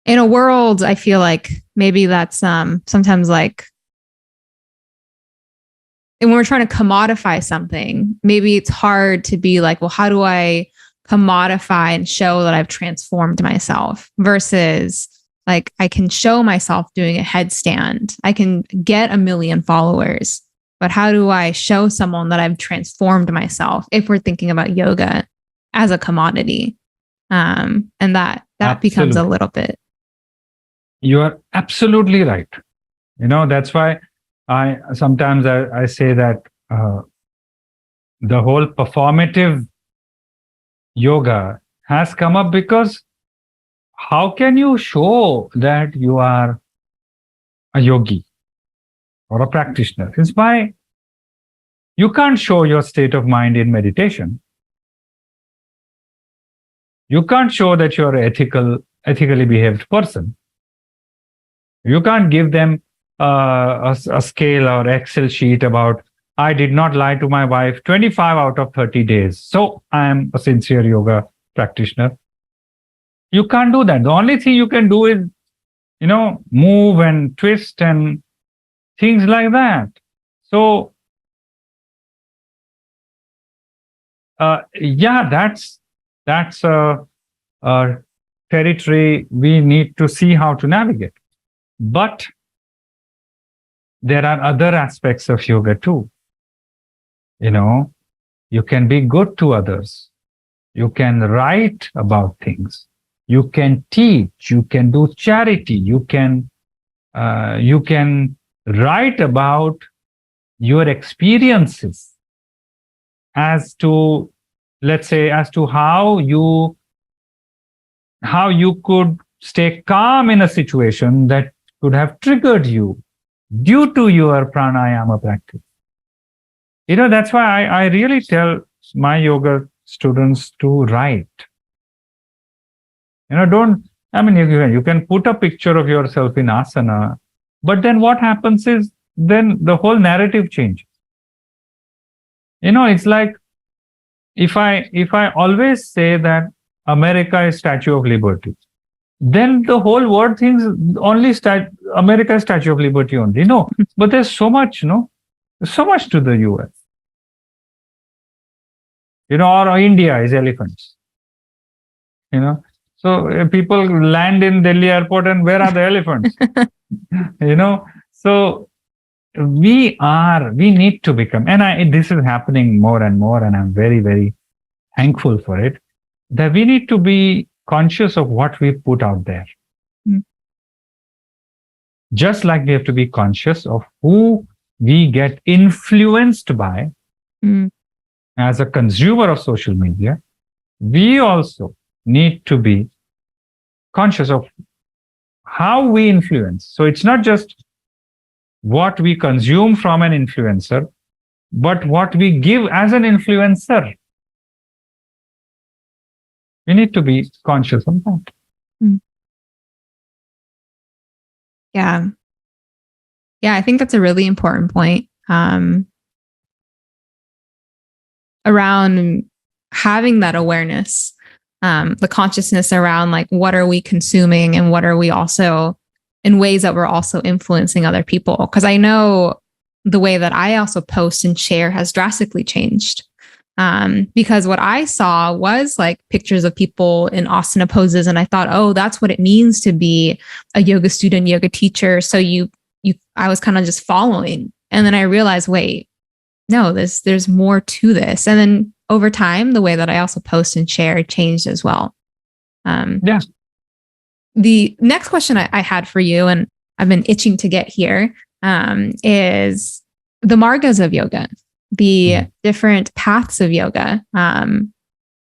a world, I feel like maybe that's sometimes like, and when we're trying to commodify something, maybe it's hard to be like, well, how do I commodify and show that I've transformed myself, versus like, I can show myself doing a headstand. I can get 1 million followers, but how do I show someone that I've transformed myself, if we're thinking about yoga as a commodity? And that becomes a little bit. You are absolutely right. That's why I sometimes say that the whole performative yoga has come up, because how can you show that you are a yogi or a practitioner? It's why you can't show your state of mind in meditation. You can't show that you're an ethically behaved person. You can't give them a scale or Excel sheet about, I did not lie to my wife 25 out of 30 days, so I am a sincere yoga practitioner. You can't do that. The only thing you can do is, move and twist and things like that. So, that's a territory we need to see how to navigate. But there are other aspects of yoga too. You can be good to others. You can write about things. You can teach. You can do charity. You can write about your experiences as to, let's say, as to how you could stay calm in a situation that could have triggered you due to your pranayama practice. That's why I really tell my yoga students to write. You can put a picture of yourself in asana, but then what happens is then the whole narrative changes. It's like if I always say that America is Statue of Liberty, then the whole world thinks only America is Statue of Liberty only. No, but there's so much, so much to the US. Or India is elephants. So people land in Delhi airport and where are the elephants? So we need to become, and this is happening more and more, and I'm very, very thankful for it, that we need to be conscious of what we put out there. Just like we have to be conscious of who we get influenced by as a consumer of social media, we also need to be conscious of how we influence. So it's not just what we consume from an influencer, but what we give as an influencer. We need to be conscious of that. Yeah. Yeah, I think that's a really important point around having that awareness, the consciousness around like what are we consuming and what are we also in ways that we're also influencing other people. Because I know the way that I also post and share has drastically changed. Because what I saw was like pictures of people in asana poses. And I thought, oh, that's what it means to be a yoga student, yoga teacher. So I was kind of just following. And then I realized, wait, no, there's more to this. And then over time, the way that I also post and share changed as well. Yeah. The next question I had for you, and I've been itching to get here, is the margas of yoga, the different paths of yoga.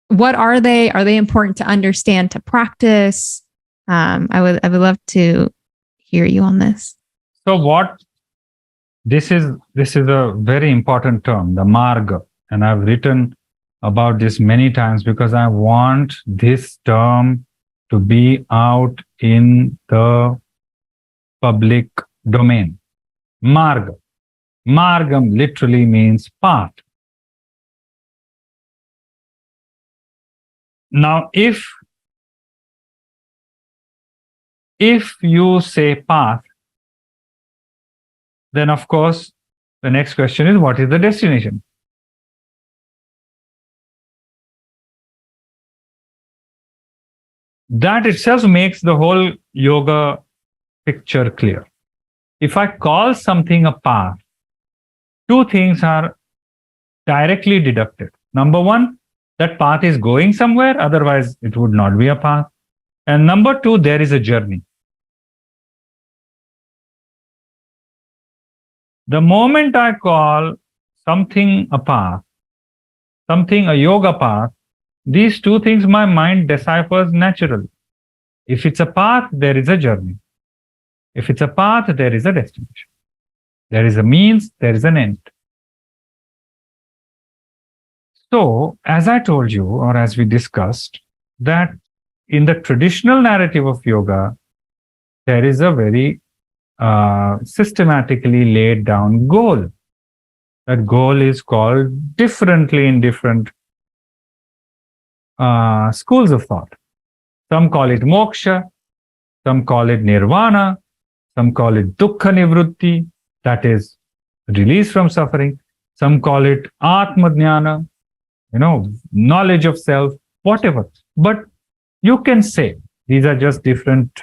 What are they? Are they important to understand, to practice? I would love to hear you on this. So this is a very important term, the marga. And I've written about this many times because I want this term to be out in the public domain. Marga. Margam literally means path. Now, if you say path, then of course, the next question is, what is the destination? That itself makes the whole yoga picture clear. If I call something a path, two things are directly deducted. Number one, that path is going somewhere, otherwise it would not be a path. And number two, there is a journey. The moment I call something a path, something a yoga path, these two things my mind deciphers naturally. If it's a path, there is a journey. If it's a path, there is a destination. There is a means, there is an end. So, as I told you, or as we discussed, that in the traditional narrative of yoga, there is a very systematically laid down goal. That goal is called differently in different schools of thought. Some call it moksha, some call it nirvana, some call it dukkha nivrutti, that is release from suffering. Some call it atma jnana, knowledge of self, whatever. But you can say these are just different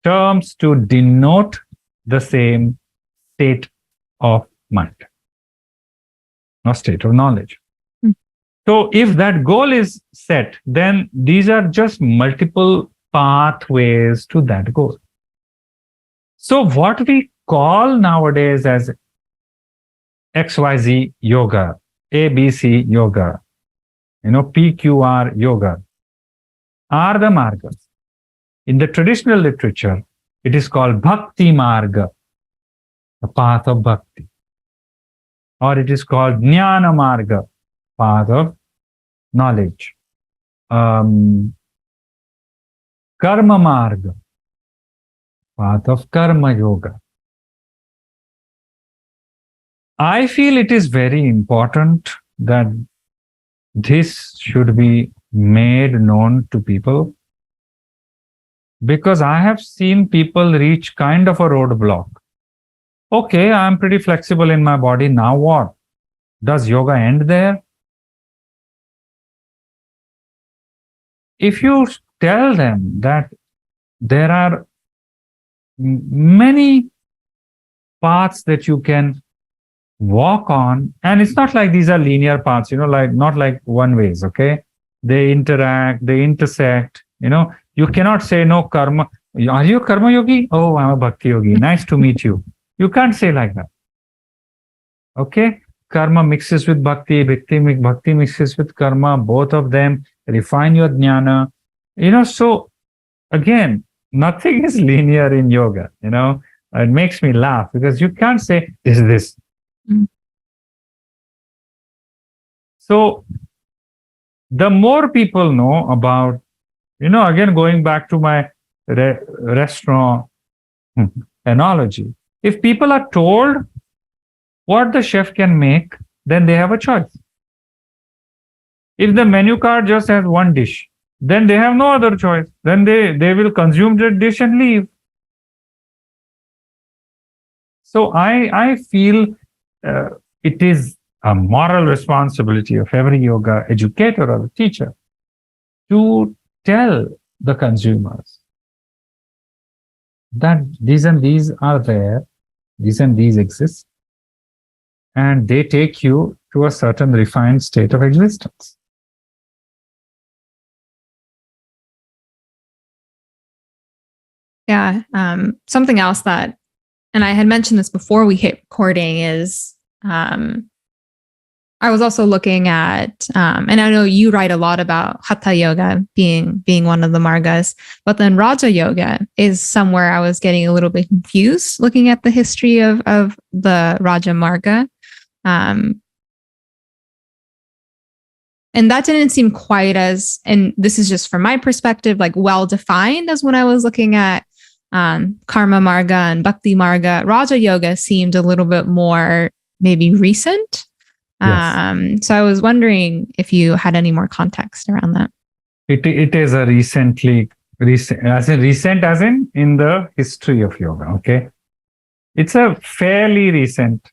terms to denote the same state of mind or state of knowledge. So if that goal is set, then these are just multiple pathways to that goal. So what we call nowadays as XYZ yoga, ABC yoga, PQR yoga, are the margas. In the traditional literature, it is called bhakti marga, the path of bhakti. Or it is called jnana marga, path of knowledge. Karma Marga, path of Karma Yoga. I feel it is very important that this should be made known to people, because I have seen people reach kind of a roadblock. Okay, I'm pretty flexible in my body. Now what? Does yoga end there? If you tell them that there are many paths that you can walk on, and it's not like these are linear paths, like not like one ways, okay? They interact, they intersect, you cannot say no karma. Are you a karma yogi? Oh, I'm a bhakti yogi. Nice to meet you. You can't say like that. Okay? Karma mixes with bhakti, bhakti mixes with karma, both of them refine your jnana. So again, nothing is linear in yoga, It makes me laugh because you can't say this is this. So the more people know about, again, going back to my restaurant analogy, if people are told what the chef can make, then they have a choice. If the menu card just has one dish, then they have no other choice. Then they will consume the dish and leave. So I feel it is a moral responsibility of every yoga educator or teacher to tell the consumers that these and these are there, these and these exist, and they take you to a certain refined state of existence. Yeah. Something else that, and I had mentioned this before we hit recording, is I was also looking at, and I know you write a lot about Hatha Yoga being one of the Margas, but then Raja Yoga is somewhere I was getting a little bit confused looking at the history of the Raja Marga. And that didn't seem quite as, and this is just from my perspective, like well defined as when I was looking at Karma Marga and Bhakti Marga. Raja Yoga seemed a little bit more maybe recent. Yes. So I was wondering if you had any more context around that. It is a recent as in the history of yoga. Okay, it's a fairly recent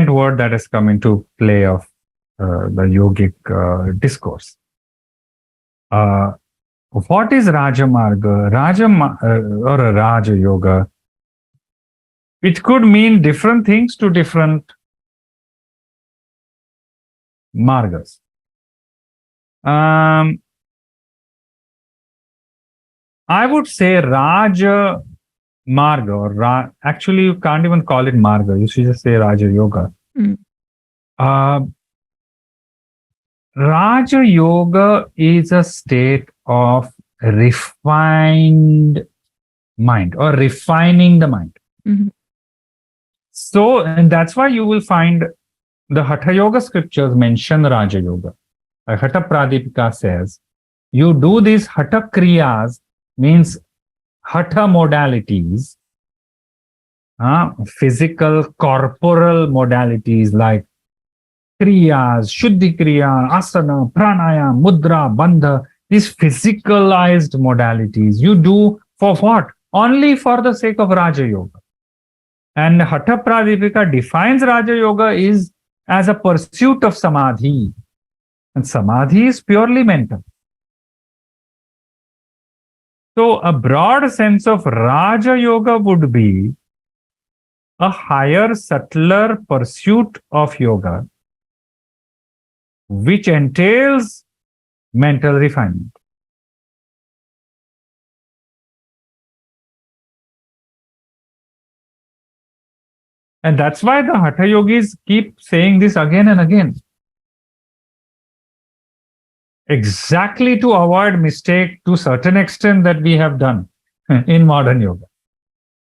word that has come into play of the yogic discourse. What is Raja Marga? Or a Raja Yoga? It could mean different things to different margas. I would say Raja Marga, or actually you can't even call it Marga. You should just say Raja Yoga. Raja Yoga is a state of refined mind or refining the mind. Mm-hmm. So, and that's why you will find the Hatha Yoga scriptures mention Raja Yoga. Hatha Pradipika says, you do these Hatha Kriyas, means Hatha modalities, physical, corporal modalities like Kriyas, Shuddhi Kriya, Asana, Pranayam, Mudra, Bandha, these physicalized modalities. You do for what? Only for the sake of Raja Yoga. And Hatha Pradipika defines Raja Yoga is as a pursuit of Samadhi. And Samadhi is purely mental. So a broad sense of Raja Yoga would be a higher, subtler pursuit of yoga, which entails mental refinement. And that's why the Hatha Yogis keep saying this again and again. Exactly to avoid mistake to a certain extent that we have done in modern yoga.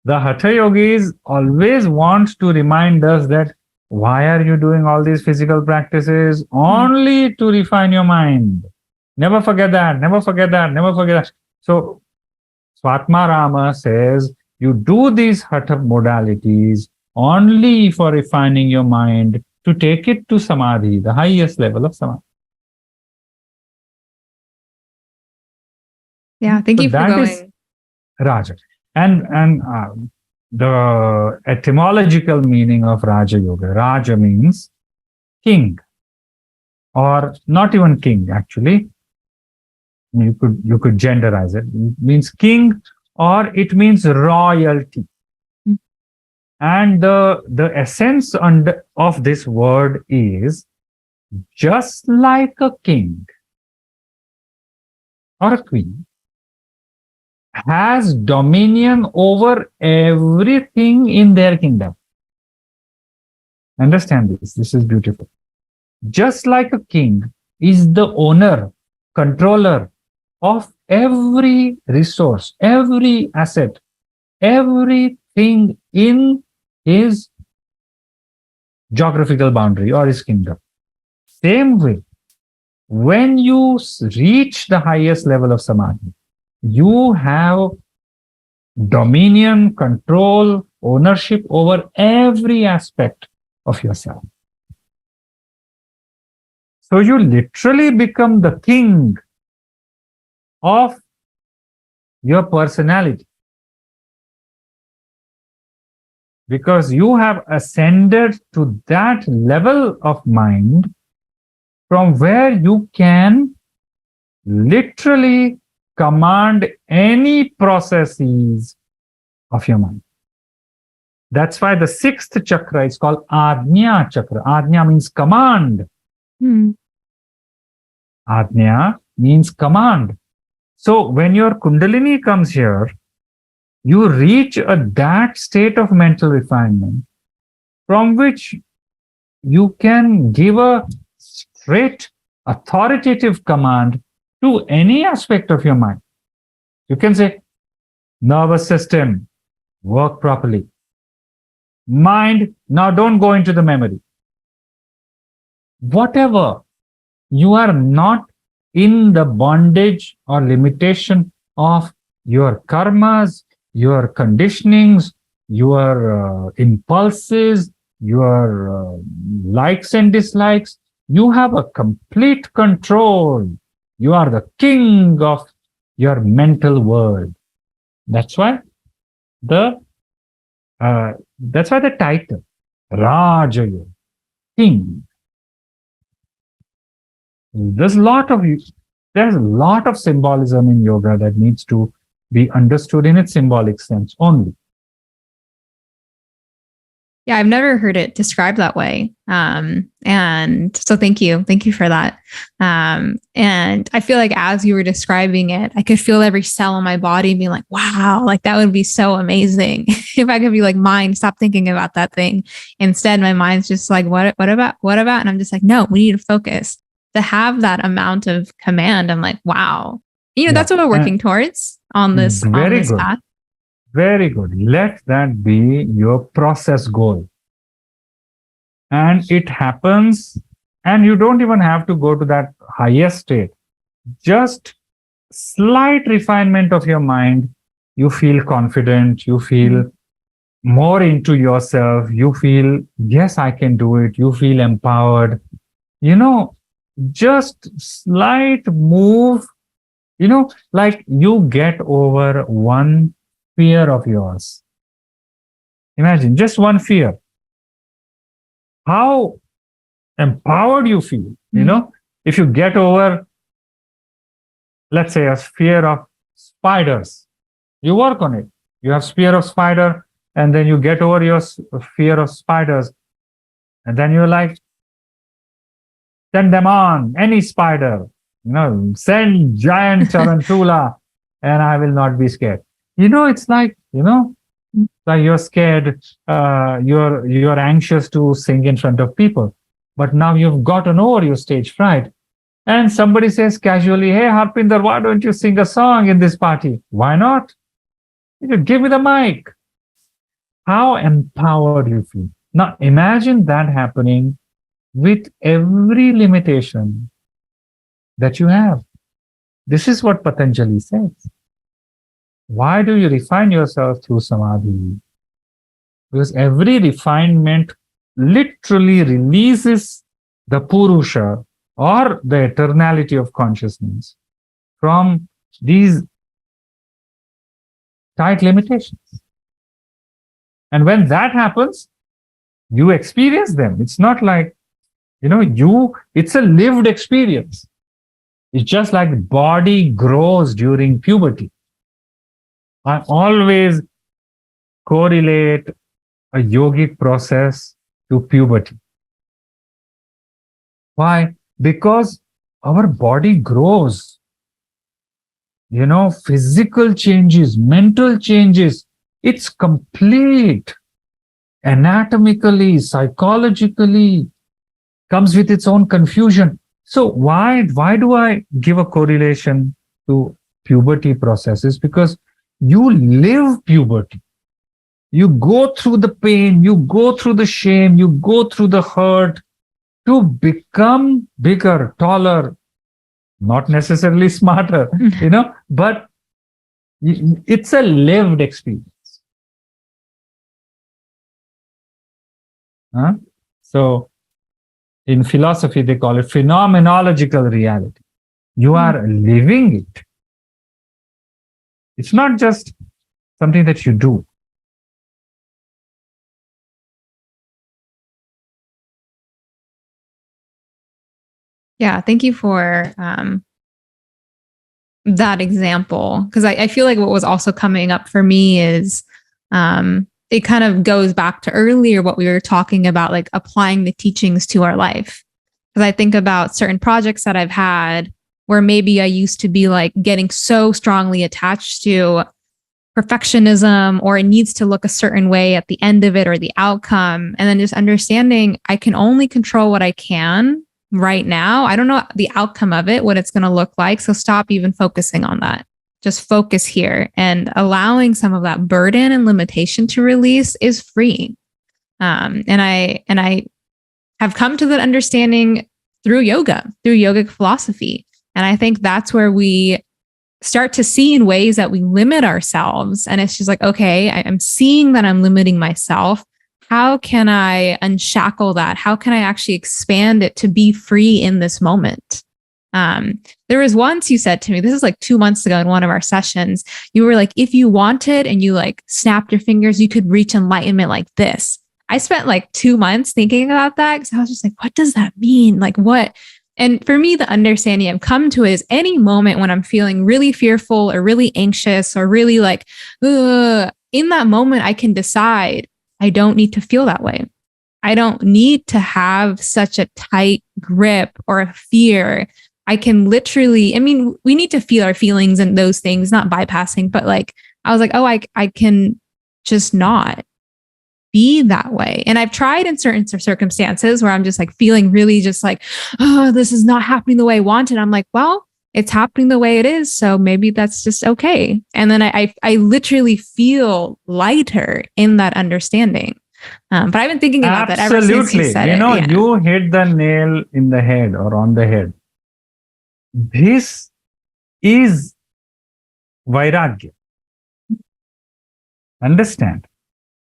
The Hatha Yogis always want to remind us that Why are you doing all these physical practices? Only to refine your mind. Never forget that. Never forget that. Never forget that. So Swatma Rama says you do these hatha modalities only for refining your mind to take it to samadhi, the highest level of samadhi. Yeah, thank you for That is going. Raja. And the etymological meaning of Raja Yoga. Raja means king, or not even king, actually. You could genderize it. It means king, or it means royalty. And the essence of this word is just like a king or a queen has dominion over everything in their kingdom. Understand this. This is beautiful. Just like a king is the owner, controller of every resource, every asset, everything in his geographical boundary or his kingdom. Same way, when you reach the highest level of samadhi, you have dominion, control, ownership over every aspect of yourself. So you literally become the king of your personality, because you have ascended to that level of mind from where you can literally command any processes of your mind. That's why the sixth chakra is called Ajna chakra. Ajna means command. Ajna means command. So when your Kundalini comes here, you reach that state of mental refinement from which you can give a straight authoritative command to any aspect of your mind. You can say, nervous system, work properly. Mind, now don't go into the memory. Whatever, you are not in the bondage or limitation of your karmas, your conditionings, your impulses, your likes and dislikes. You have a complete control. You are the king of your mental world. That's why the title Raja Yoga, king. There's a lot of symbolism in yoga that needs to be understood in its symbolic sense only. Yeah, I've never heard it described that way. And so thank you for that. And I feel like as you were describing it, I could feel every cell in my body being like, wow, like that would be so amazing. If I could be like, mind, stop thinking about that thing. Instead, my mind's just like, what about? And I'm just like, no, we need to focus. To have that amount of command, I'm like, wow. That's what we're working towards on this path. Very good. Let that be your process goal. And it happens, and you don't even have to go to that highest state. Just slight refinement of your mind, you feel confident, you feel more into yourself, you feel, yes, I can do it, you feel empowered. Just slight move, like you get over one fear of yours. Imagine just one fear. How empowered you feel, if you get over, let's say, a fear of spiders. You work on it. You have fear of spider, and then you get over your fear of spiders. And then you're like, send them on, any spider, send giant tarantula, and I will not be scared. It's like, like you're scared, you're anxious to sing in front of people, but now you've gotten over your stage fright, and somebody says casually, hey, Harpinder, why don't you sing a song in this party? Why not? Give me the mic. How empowered you feel. Now imagine that happening with every limitation that you have. This is what Patanjali says. Why do you refine yourself through samadhi? Because every refinement literally releases the Purusha or the eternality of consciousness from these tight limitations. And when that happens, you experience them. It's not like, it's a lived experience. It's just like the body grows during puberty. I always correlate a yogic process to puberty. Why? Because our body grows. Physical changes, mental changes. It's complete. Anatomically, psychologically, comes with its own confusion. So why do I give a correlation to puberty processes? Because you live puberty. You go through the pain, you go through the shame, you go through the hurt to become bigger, taller, not necessarily smarter, but it's a lived experience. So in philosophy, they call it phenomenological reality. You are living it. It's not just something that you do. Yeah, thank you for that example. Because I feel like what was also coming up for me is it kind of goes back to earlier what we were talking about, like applying the teachings to our life. Because I think about certain projects that I've had where maybe I used to be like getting so strongly attached to perfectionism, or it needs to look a certain way at the end of it or the outcome. And then just understanding I can only control what I can right now. I don't know the outcome of it, what it's going to look like. So stop even focusing on that. Just focus here, and allowing some of that burden and limitation to release is freeing. And I have come to that understanding through yoga, through yogic philosophy. And I think that's where we start to see in ways that we limit ourselves. And it's just like, okay, I'm seeing that I'm limiting myself. How can I unshackle that? How can I actually expand it to be free in this moment? There was once you said to me, this is like 2 months ago in one of our sessions, you were like, if you wanted and you like snapped your fingers, you could reach enlightenment like this. I spent like 2 months thinking about that because I was just like, what does that mean? Like what? And for me, the understanding I've come to is any moment when I'm feeling really fearful or really anxious or really like, in that moment, I can decide I don't need to feel that way. I don't need to have such a tight grip or a fear. I can literally, we need to feel our feelings and those things, not bypassing, but like, I was like, oh, I can just not be that way. And I've tried in certain circumstances where I'm just like feeling really just like, oh, this is not happening the way I want it. I'm like, well, it's happening the way it is. So maybe that's just okay. And then I literally feel lighter in that understanding. But I've been thinking about that ever since you said it. You hit the nail in the head or on the head. This is Vairagya. Understand?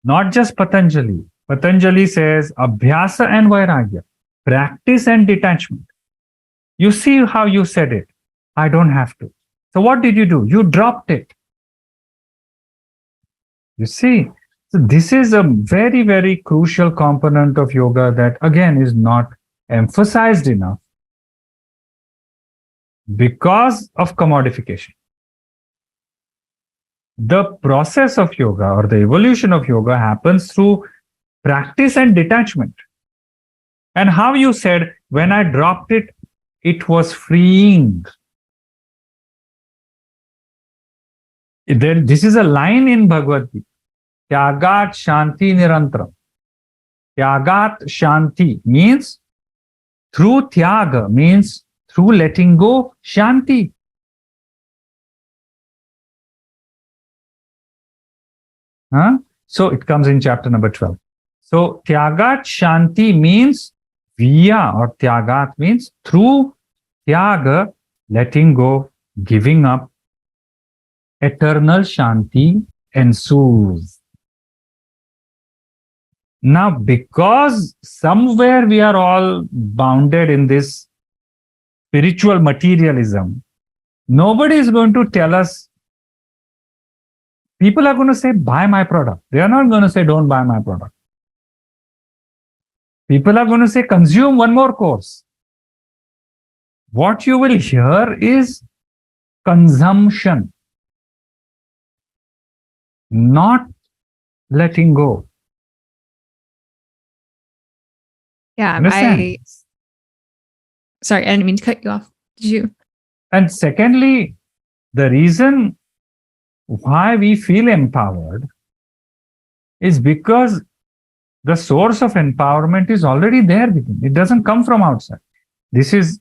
Not just Patanjali. Patanjali says Abhyasa and Vairagya, practice and detachment. You see how you said it. I don't have to. So what did you do? You dropped it. You see? So this is a very, very crucial component of yoga that again is not emphasized enough because of commodification. The process of yoga or the evolution of yoga happens through practice and detachment. And how you said, when I dropped it, it was freeing. This is a line in Bhagavad Gita. Tyagat Shanti Nirantaram. Tyagat Shanti means through Tyaga, means through letting go, Shanti. So it comes in chapter number 12. So Tyagat Shanti means via, or Tyagat means through Tyaga, letting go, giving up, eternal Shanti ensues. Now, because somewhere we are all bounded in this spiritual materialism, nobody is going to tell us. People are going to say, buy my product. They are not going to say, don't buy my product. People are going to say, consume one more course. What you will hear is consumption, not letting go. Yeah, Understand? Sorry, I didn't mean to cut you off. Did you? And secondly, the reason why we feel empowered is because the source of empowerment is already there within. It doesn't come from outside. This is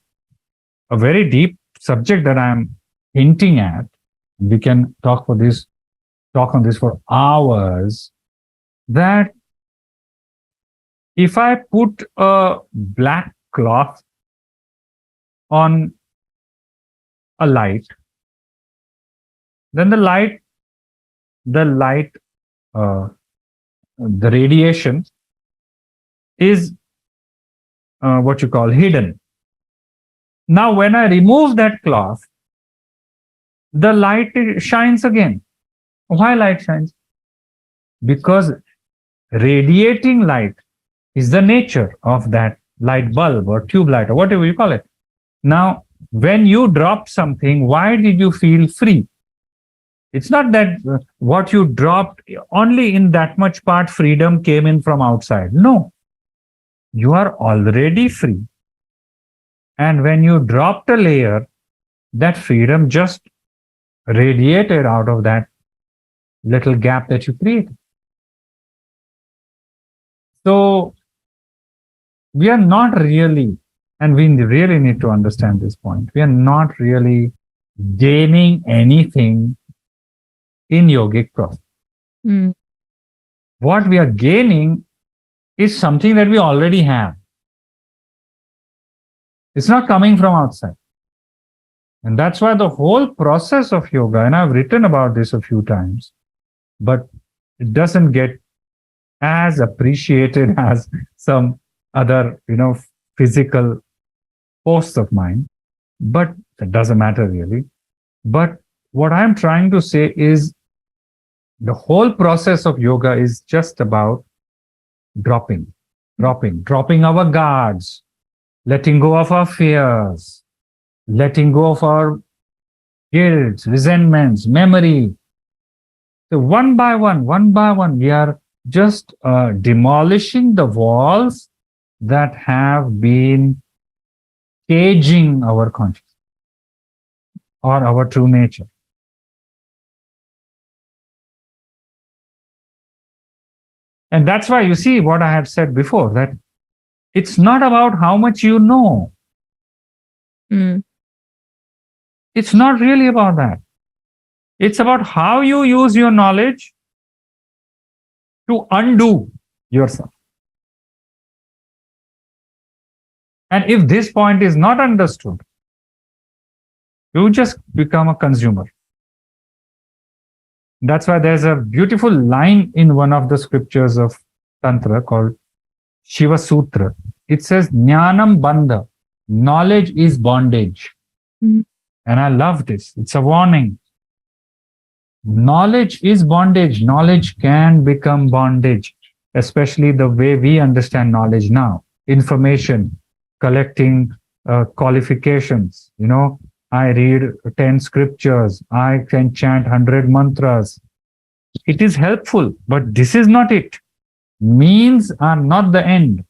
a very deep subject that I'm hinting at. We can talk on this for hours. That if I put a black cloth on a light, then the radiation is what you call hidden. Now, when I remove that cloth, the light shines again. Why light shines? Because radiating light is the nature of that light bulb or tube light or whatever you call it. Now, when you drop something, why did you feel free? It's not that what you dropped, only in that much part freedom came in from outside. No, you are already free. And when you dropped a layer, that freedom just radiated out of that little gap that you created. So we are not really, and we really need to understand this point, we are not really gaining anything in yogic process. What we are gaining is something that we already have. It's not coming from outside. And that's why the whole process of yoga, and I've written about this a few times, but it doesn't get as appreciated as some other, physical posts of mine. But it doesn't matter really. But what I'm trying to say is the whole process of yoga is just about dropping our guards, letting go of our fears, letting go of our guilt, resentments, memory. So one by one, we are just demolishing the walls that have been caging our consciousness or our true nature. And that's why you see what I have said before, that it's not about how much you know. It's not really about that. It's about how you use your knowledge to undo yourself. And if this point is not understood, you just become a consumer. That's why there's a beautiful line in one of the scriptures of Tantra called Shiva Sutra. It says, Jnanam bandha, knowledge is bondage. And I love this. It's a warning. Knowledge is bondage. Knowledge can become bondage, especially the way we understand knowledge now. Information, collecting qualifications. I read 10 scriptures. I can chant 100 mantras. It is helpful, but this is not it. Means are not the end.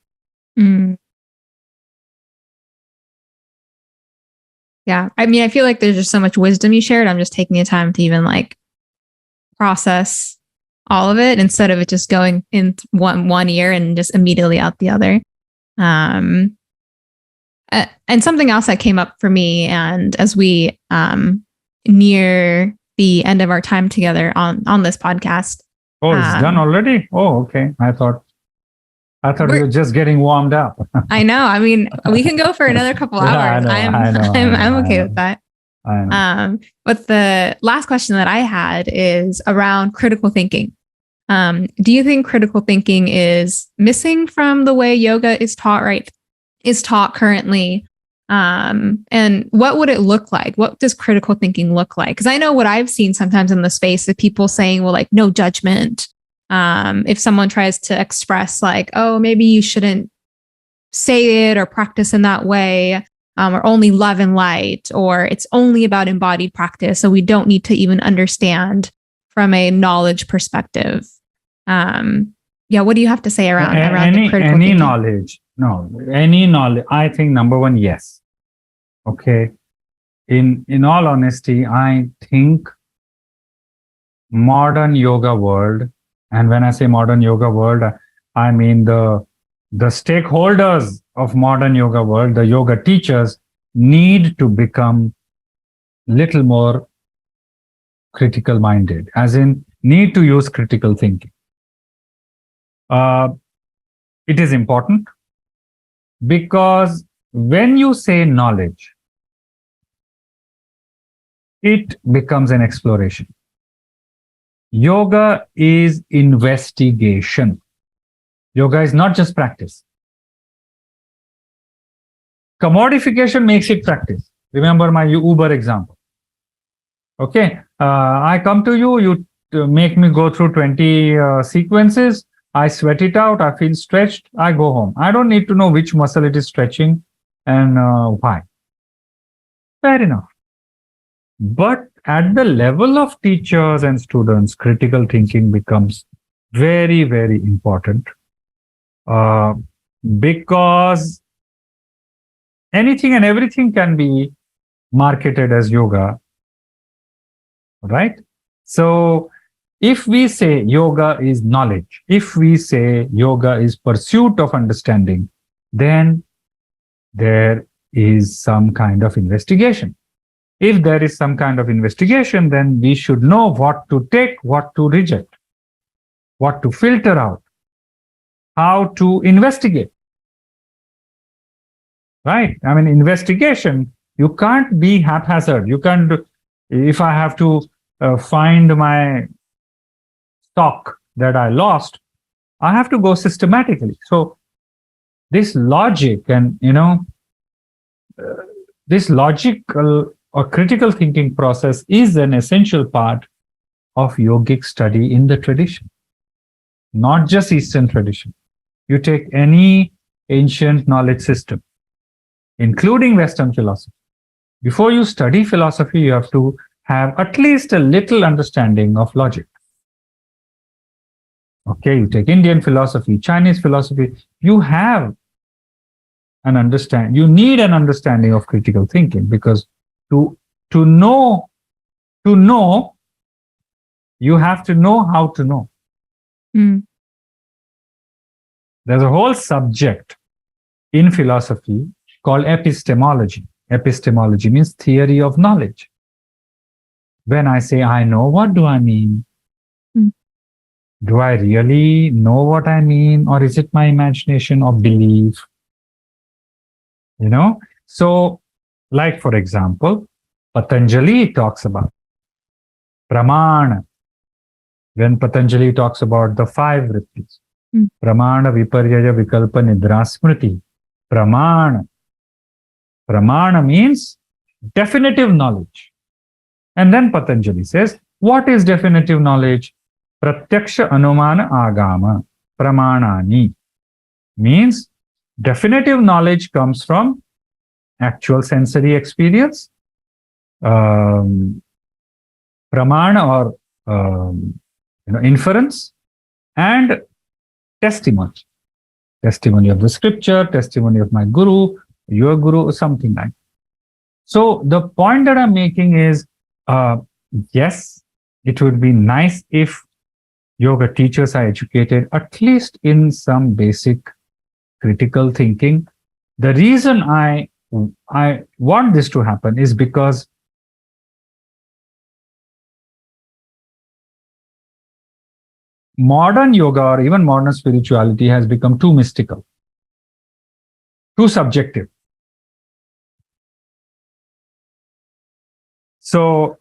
Yeah. I mean, I feel like there's just so much wisdom you shared. I'm just taking the time to even process all of it instead of it just going in one ear and just immediately out the other. And something else that came up for me, and as we near the end of our time together on this podcast. Oh, it's done already? Oh, okay. I thought. I thought you were just getting warmed up. I know. I mean, we can go for another couple hours. I'm okay with that. I know. But the last question that I had is around critical thinking. Do you think critical thinking is missing from the way yoga is taught currently? And what would it look like? What does critical thinking look like? Because I know what I've seen sometimes in the space of people saying, well, like, no judgment. If someone tries to express like, oh, maybe you shouldn't say it or practice in that way, or only love and light, or it's only about embodied practice, so we don't need to even understand from a knowledge perspective. What do you have to say around the critical thinking? Any knowledge. I think number one, yes. Okay. In all honesty, I think modern yoga world, and when I say modern yoga world, I mean the stakeholders of modern yoga world, the yoga teachers, need to become little more critical minded, as in need to use critical thinking. It is important because when you say knowledge, it becomes an exploration. Yoga is investigation. Yoga is not just practice. Commodification makes it practice. Remember my Uber example. Okay, I come to you, you make me go through 20 sequences, I sweat it out, I feel stretched, I go home. I don't need to know which muscle it is stretching and why. Fair enough. But at the level of teachers and students, critical thinking becomes very, very important. Because anything and everything can be marketed as yoga, right? So if we say yoga is knowledge, if we say yoga is pursuit of understanding, then there is some kind of investigation. If there is some kind of investigation, then we should know what to take, what to reject, what to filter out, how to investigate. Right? I mean, investigation, you can't be haphazard. You can't, if I have to find my stock that I lost, I have to go systematically. So this logic and, this logical or critical thinking process is an essential part of yogic study in the tradition, not just Eastern tradition. You take any ancient knowledge system, including Western philosophy. Before you study philosophy, you have to have at least a little understanding of logic. Okay, you take Indian philosophy, Chinese philosophy, you have an understanding. You need an understanding of critical thinking, because to know, you have to know how to know. Mm. There's a whole subject in philosophy called epistemology. Epistemology means theory of knowledge. When I say I know, what do I mean? Mm. Do I really know what I mean, or is it my imagination or belief? So like, for example, Patanjali talks about pramana. When Patanjali talks about the 5 vrittis, pramana, viparyaya, vikalpa, nidra, smriti. Pramana means definitive knowledge. And then Patanjali says, what is definitive knowledge? Pratyaksha anumana agama pramanani. Means definitive knowledge comes from actual sensory experience, pramana or inference, and testimony. Testimony of the scripture, testimony of my guru, your guru, something like that. So the point that I'm making is, yes, it would be nice if yoga teachers are educated at least in some basic critical thinking. The reason I want this to happen is because modern yoga or even modern spirituality has become too mystical, too subjective. So,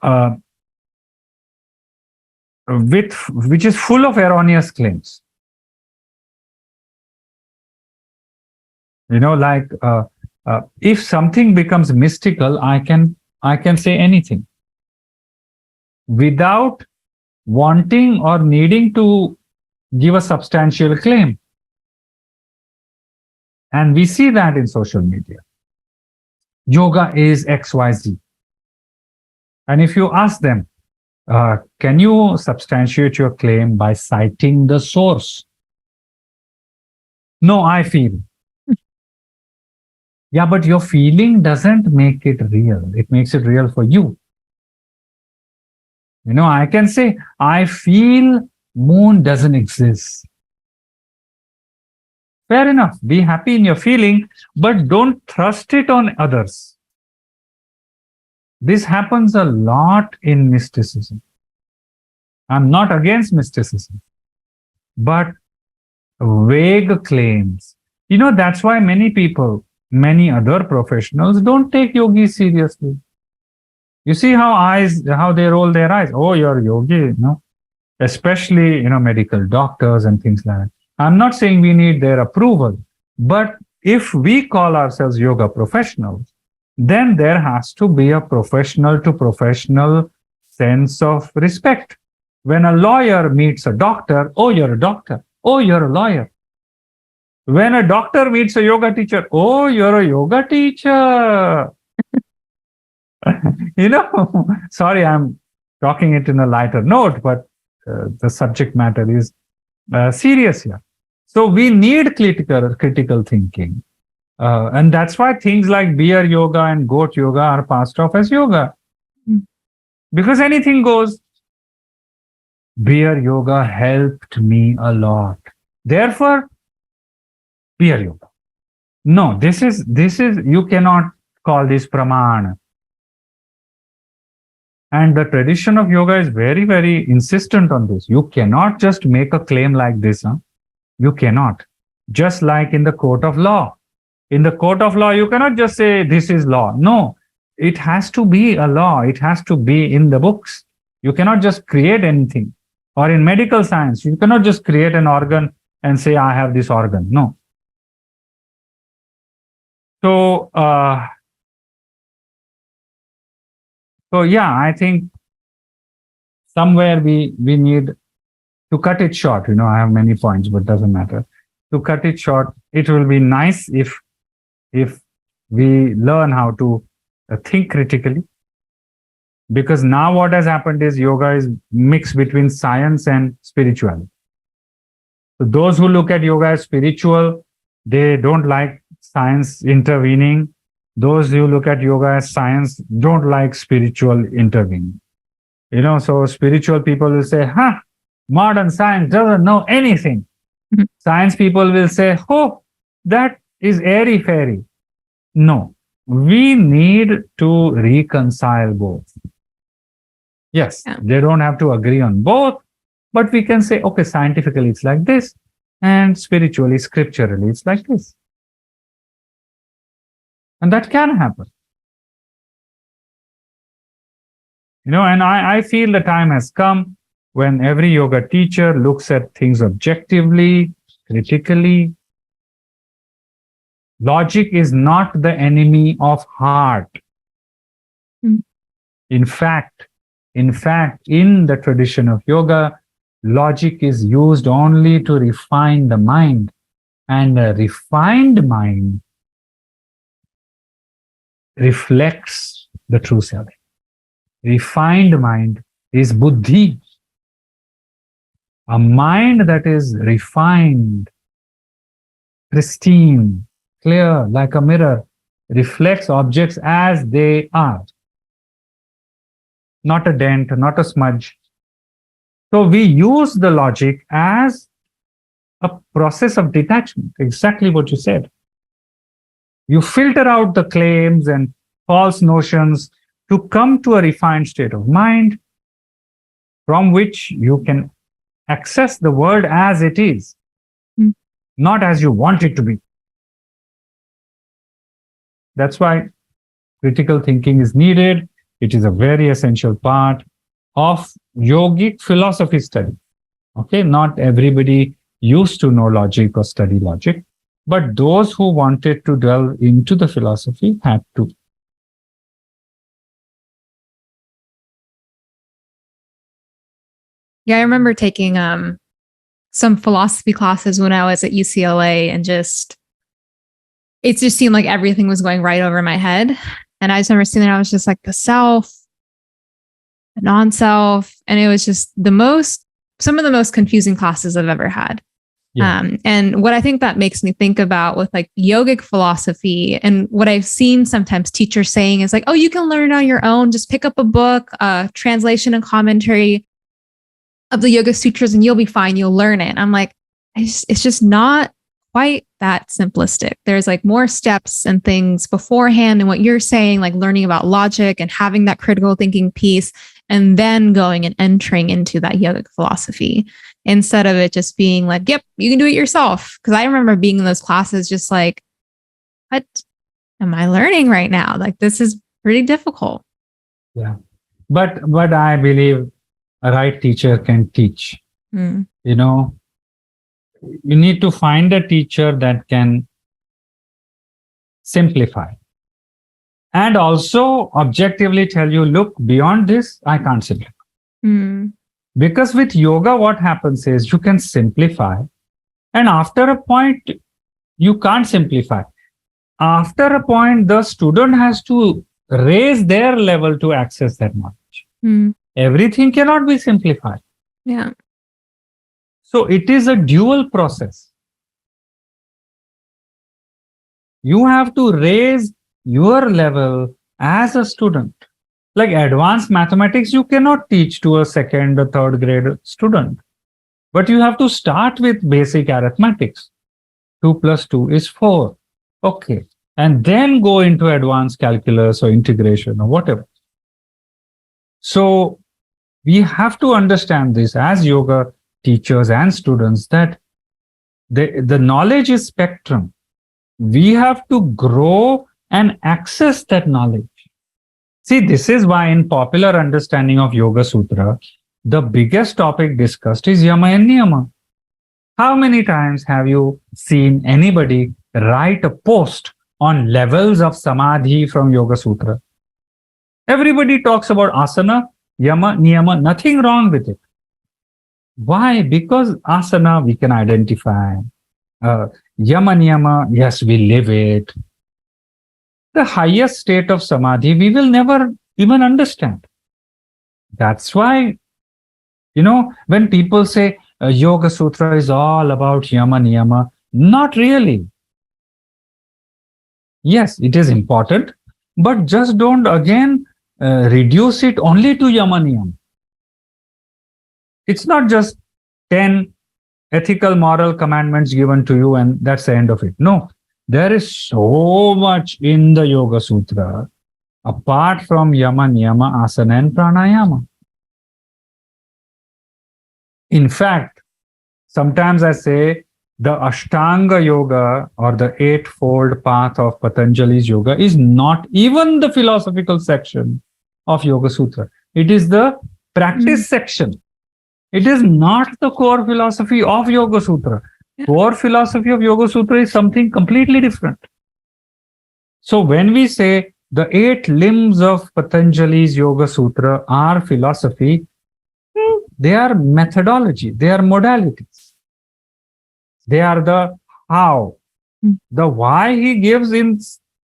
which is full of erroneous claims. Like if something becomes mystical, I can say anything without wanting or needing to give a substantial claim. And we see that in social media. Yoga is XYZ. And if you ask them, can you substantiate your claim by citing the source? No, I feel. Yeah, but your feeling doesn't make it real. It makes it real for you. I can say, I feel moon doesn't exist. Fair enough. Be happy in your feeling, but don't thrust it on others. This happens a lot in mysticism. I'm not against mysticism, but vague claims. That's why many people, many other professionals don't take yogis seriously. You see how they roll their eyes. Oh, you're a yogi, especially, medical doctors and things like that. I'm not saying we need their approval, but if we call ourselves yoga professionals, then there has to be a professional to professional sense of respect. When a lawyer meets a doctor, oh, you're a doctor. Oh, you're a lawyer. When a doctor meets a yoga teacher, oh, you're a yoga teacher. Sorry, I'm talking it in a lighter note, but the subject matter is serious here. So we need critical thinking. And that's why things like bear yoga and goat yoga are passed off as yoga. Because anything goes. Bear yoga helped me a lot. Therefore, bear yoga. No, this is, you cannot call this pramana. And the tradition of yoga is very, very insistent on this. You cannot just make a claim like this. You cannot. Just like in the court of law. In the court of law, you cannot just say this is law. No, it has to be a law. It has to be in the books. You cannot just create anything. Or in medical science, you cannot just create an organ and say, I have this organ. No. So yeah, I think somewhere we need to cut it short. I have many points, but doesn't matter. To cut it short, it will be nice if we learn how to think critically. Because now what has happened is yoga is mixed between science and spirituality. So those who look at yoga as spiritual, they don't like science intervening. Those who look at yoga as science don't like spiritual intervening. So spiritual people will say, modern science doesn't know anything. Science people will say, oh, that is airy-fairy. No, we need to reconcile both. Yes, They don't have to agree on both, but we can say, okay, scientifically it's like this, and spiritually, scripturally, it's like this. And that can happen. And I feel the time has come when every yoga teacher looks at things objectively, critically. Logic is not the enemy of heart. In fact, in the tradition of yoga, logic is used only to refine the mind. And a refined mind reflects the true self. Refined mind is buddhi. A mind that is refined, pristine, clear, like a mirror, reflects objects as they are. Not a dent, not a smudge. So we use the logic as a process of detachment, exactly what you said. You filter out the claims and false notions to come to a refined state of mind from which you can access the world as it is, Mm. not as you want it to be. That's why critical thinking is needed. It is a very essential part of yogic philosophy study. Okay, not everybody used to know logic or study logic, but those who wanted to delve into the philosophy had to. Yeah, I remember taking some philosophy classes when I was at UCLA, and it just seemed like everything was going right over my head. And I just remember seeing that I was just like the self, the non-self, and it was just some of the most confusing classes I've ever had. Yeah. And what I think that makes me think about with like yogic philosophy, and what I've seen sometimes teachers saying is like, oh, you can learn on your own. Just pick up a book, translation and commentary of the Yoga Sutras, and you'll be fine. You'll learn it. I'm like, it's just not quite that simplistic. There's like more steps and things beforehand. And what you're saying, like learning about logic and having that critical thinking piece, and then going and entering into that yogic philosophy, instead of it just being like, yep, you can do it yourself. Because I remember being in those classes just like, what am I learning right now? Like, this is pretty difficult. Yeah. But I believe a right teacher can teach. Mm. You know, you need to find a teacher that can simplify and also objectively tell you, look, beyond this, I can't simplify. Mm. Because with yoga, what happens is you can simplify, and after a point, you can't simplify. After a point, the student has to raise their level to access that knowledge. Mm. Everything cannot be simplified. Yeah. So it is a dual process. You have to raise your level as a student. Like advanced mathematics, you cannot teach to a second or third grade student. But you have to start with basic arithmetics. 2 plus 2 is 4. Okay. And then go into advanced calculus or integration or whatever. So we have to understand this as yoga teachers and students, that the knowledge is spectrum. We have to grow and access that knowledge. See, this is why in popular understanding of Yoga Sutra, the biggest topic discussed is Yama and Niyama. How many times have you seen anybody write a post on levels of samadhi from Yoga Sutra? Everybody talks about asana, Yama, Niyama, nothing wrong with it. Why? Because asana we can identify. Yama, Niyama, yes, we live it. The highest state of samadhi we will never even understand. That's why, when people say Yoga Sutra is all about Yama Niyama, not really. Yes, it is important, but just don't again reduce it only to Yama Niyama. It's not just 10 ethical moral commandments given to you and that's the end of it. No, there is so much in the Yoga Sutra apart from Yama, Niyama, Asana and Pranayama. In fact, sometimes I say the Ashtanga Yoga or the Eightfold Path of Patanjali's Yoga is not even the philosophical section of Yoga Sutra. It is the practice section. It is not the core philosophy of Yoga Sutra. Core philosophy of Yoga Sutra is something completely different. So when we say the 8 limbs of Patanjali's Yoga Sutra are philosophy, they are methodology, they are modalities. They are the how, the why he gives in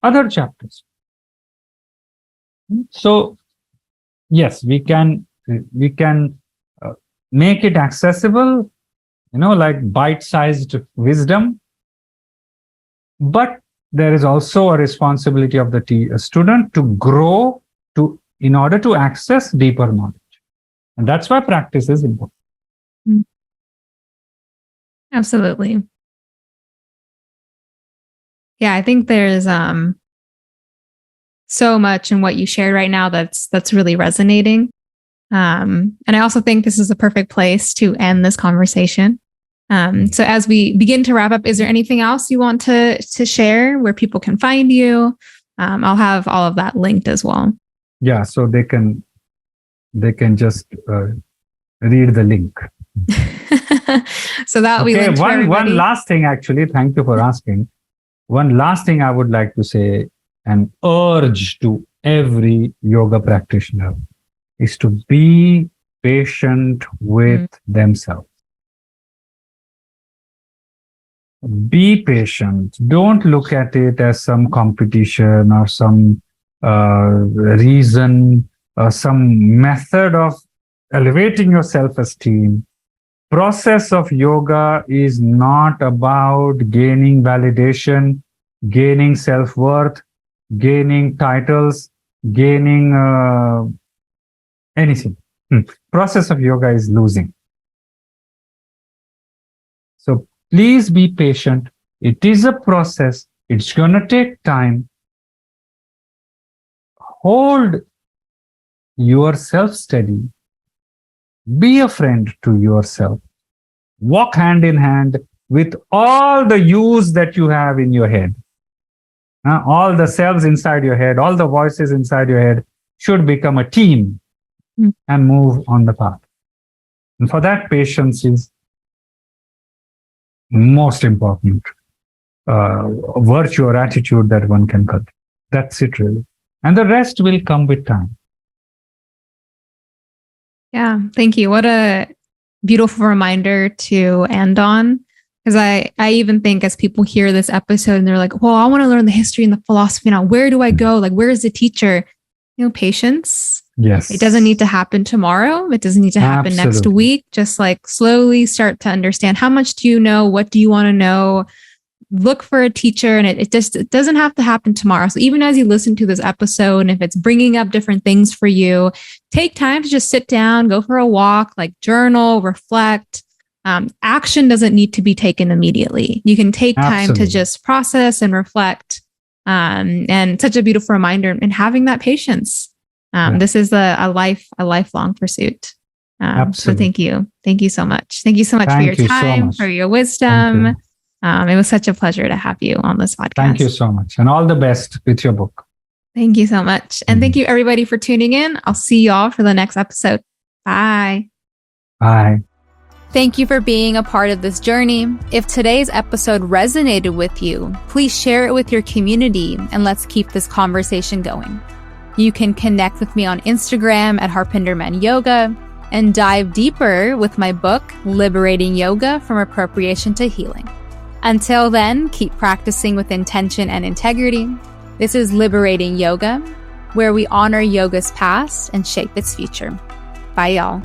other chapters. So yes, we can make it accessible, like bite-sized wisdom. But there is also a responsibility of the student to grow in order to access deeper knowledge. And that's why practice is important. Absolutely. Yeah, I think there's so much in what you shared right now that's really resonating. And I also think this is a perfect place to end this conversation. So as we begin to wrap up, is there anything else you want to share where people can find you? I'll have all of that linked as well. Yeah, so they can just read the link. So that we linked for everybody. One last thing, actually, thank you for asking. One last thing I would like to say and urge to every yoga practitioner is to be patient with themselves. Be patient. Don't look at it as some competition or some reason or some method of elevating your self-esteem. Process of yoga is not about gaining validation, gaining self-worth, gaining titles, gaining anything. Process of yoga is losing. So please be patient. It is a process. It's going to take time. Hold yourself steady. Be a friend to yourself. Walk hand in hand with all the yous that you have in your head. All the selves inside your head, all the voices inside your head should become a team and move on the path. And for that, patience is most important virtue or attitude that one can cultivate. That's it, really. And the rest will come with time. Yeah, thank you. What a beautiful reminder to end on. Because I even think as people hear this episode and they're like, well, I want to learn the history and the philosophy now. Where do I go? Like, where is the teacher? Patience. Yes. It doesn't need to happen tomorrow. It doesn't need to happen next week. Just like slowly start to understand how much do you know? What do you want to know? Look for a teacher, and it doesn't have to happen tomorrow. So even as you listen to this episode, and if it's bringing up different things for you, take time to just sit down, go for a walk, like journal, reflect. Action doesn't need to be taken immediately. You can take time to just process and reflect. And such a beautiful reminder, and having that patience. This is a lifelong pursuit. So thank you so much. Thank you so much for your time, for your wisdom. It was such a pleasure to have you on this podcast. Thank you so much. And all the best with your book. Thank you so much. And thank you everybody for tuning in. I'll see you all for the next episode. Bye. Bye. Thank you for being a part of this journey. If today's episode resonated with you, please share it with your community and let's keep this conversation going. You can connect with me on Instagram at Harpinder Mann Yoga and dive deeper with my book, Liberating Yoga from Appropriation to Healing. Until then, keep practicing with intention and integrity. This is Liberating Yoga, where we honor yoga's past and shape its future. Bye, y'all.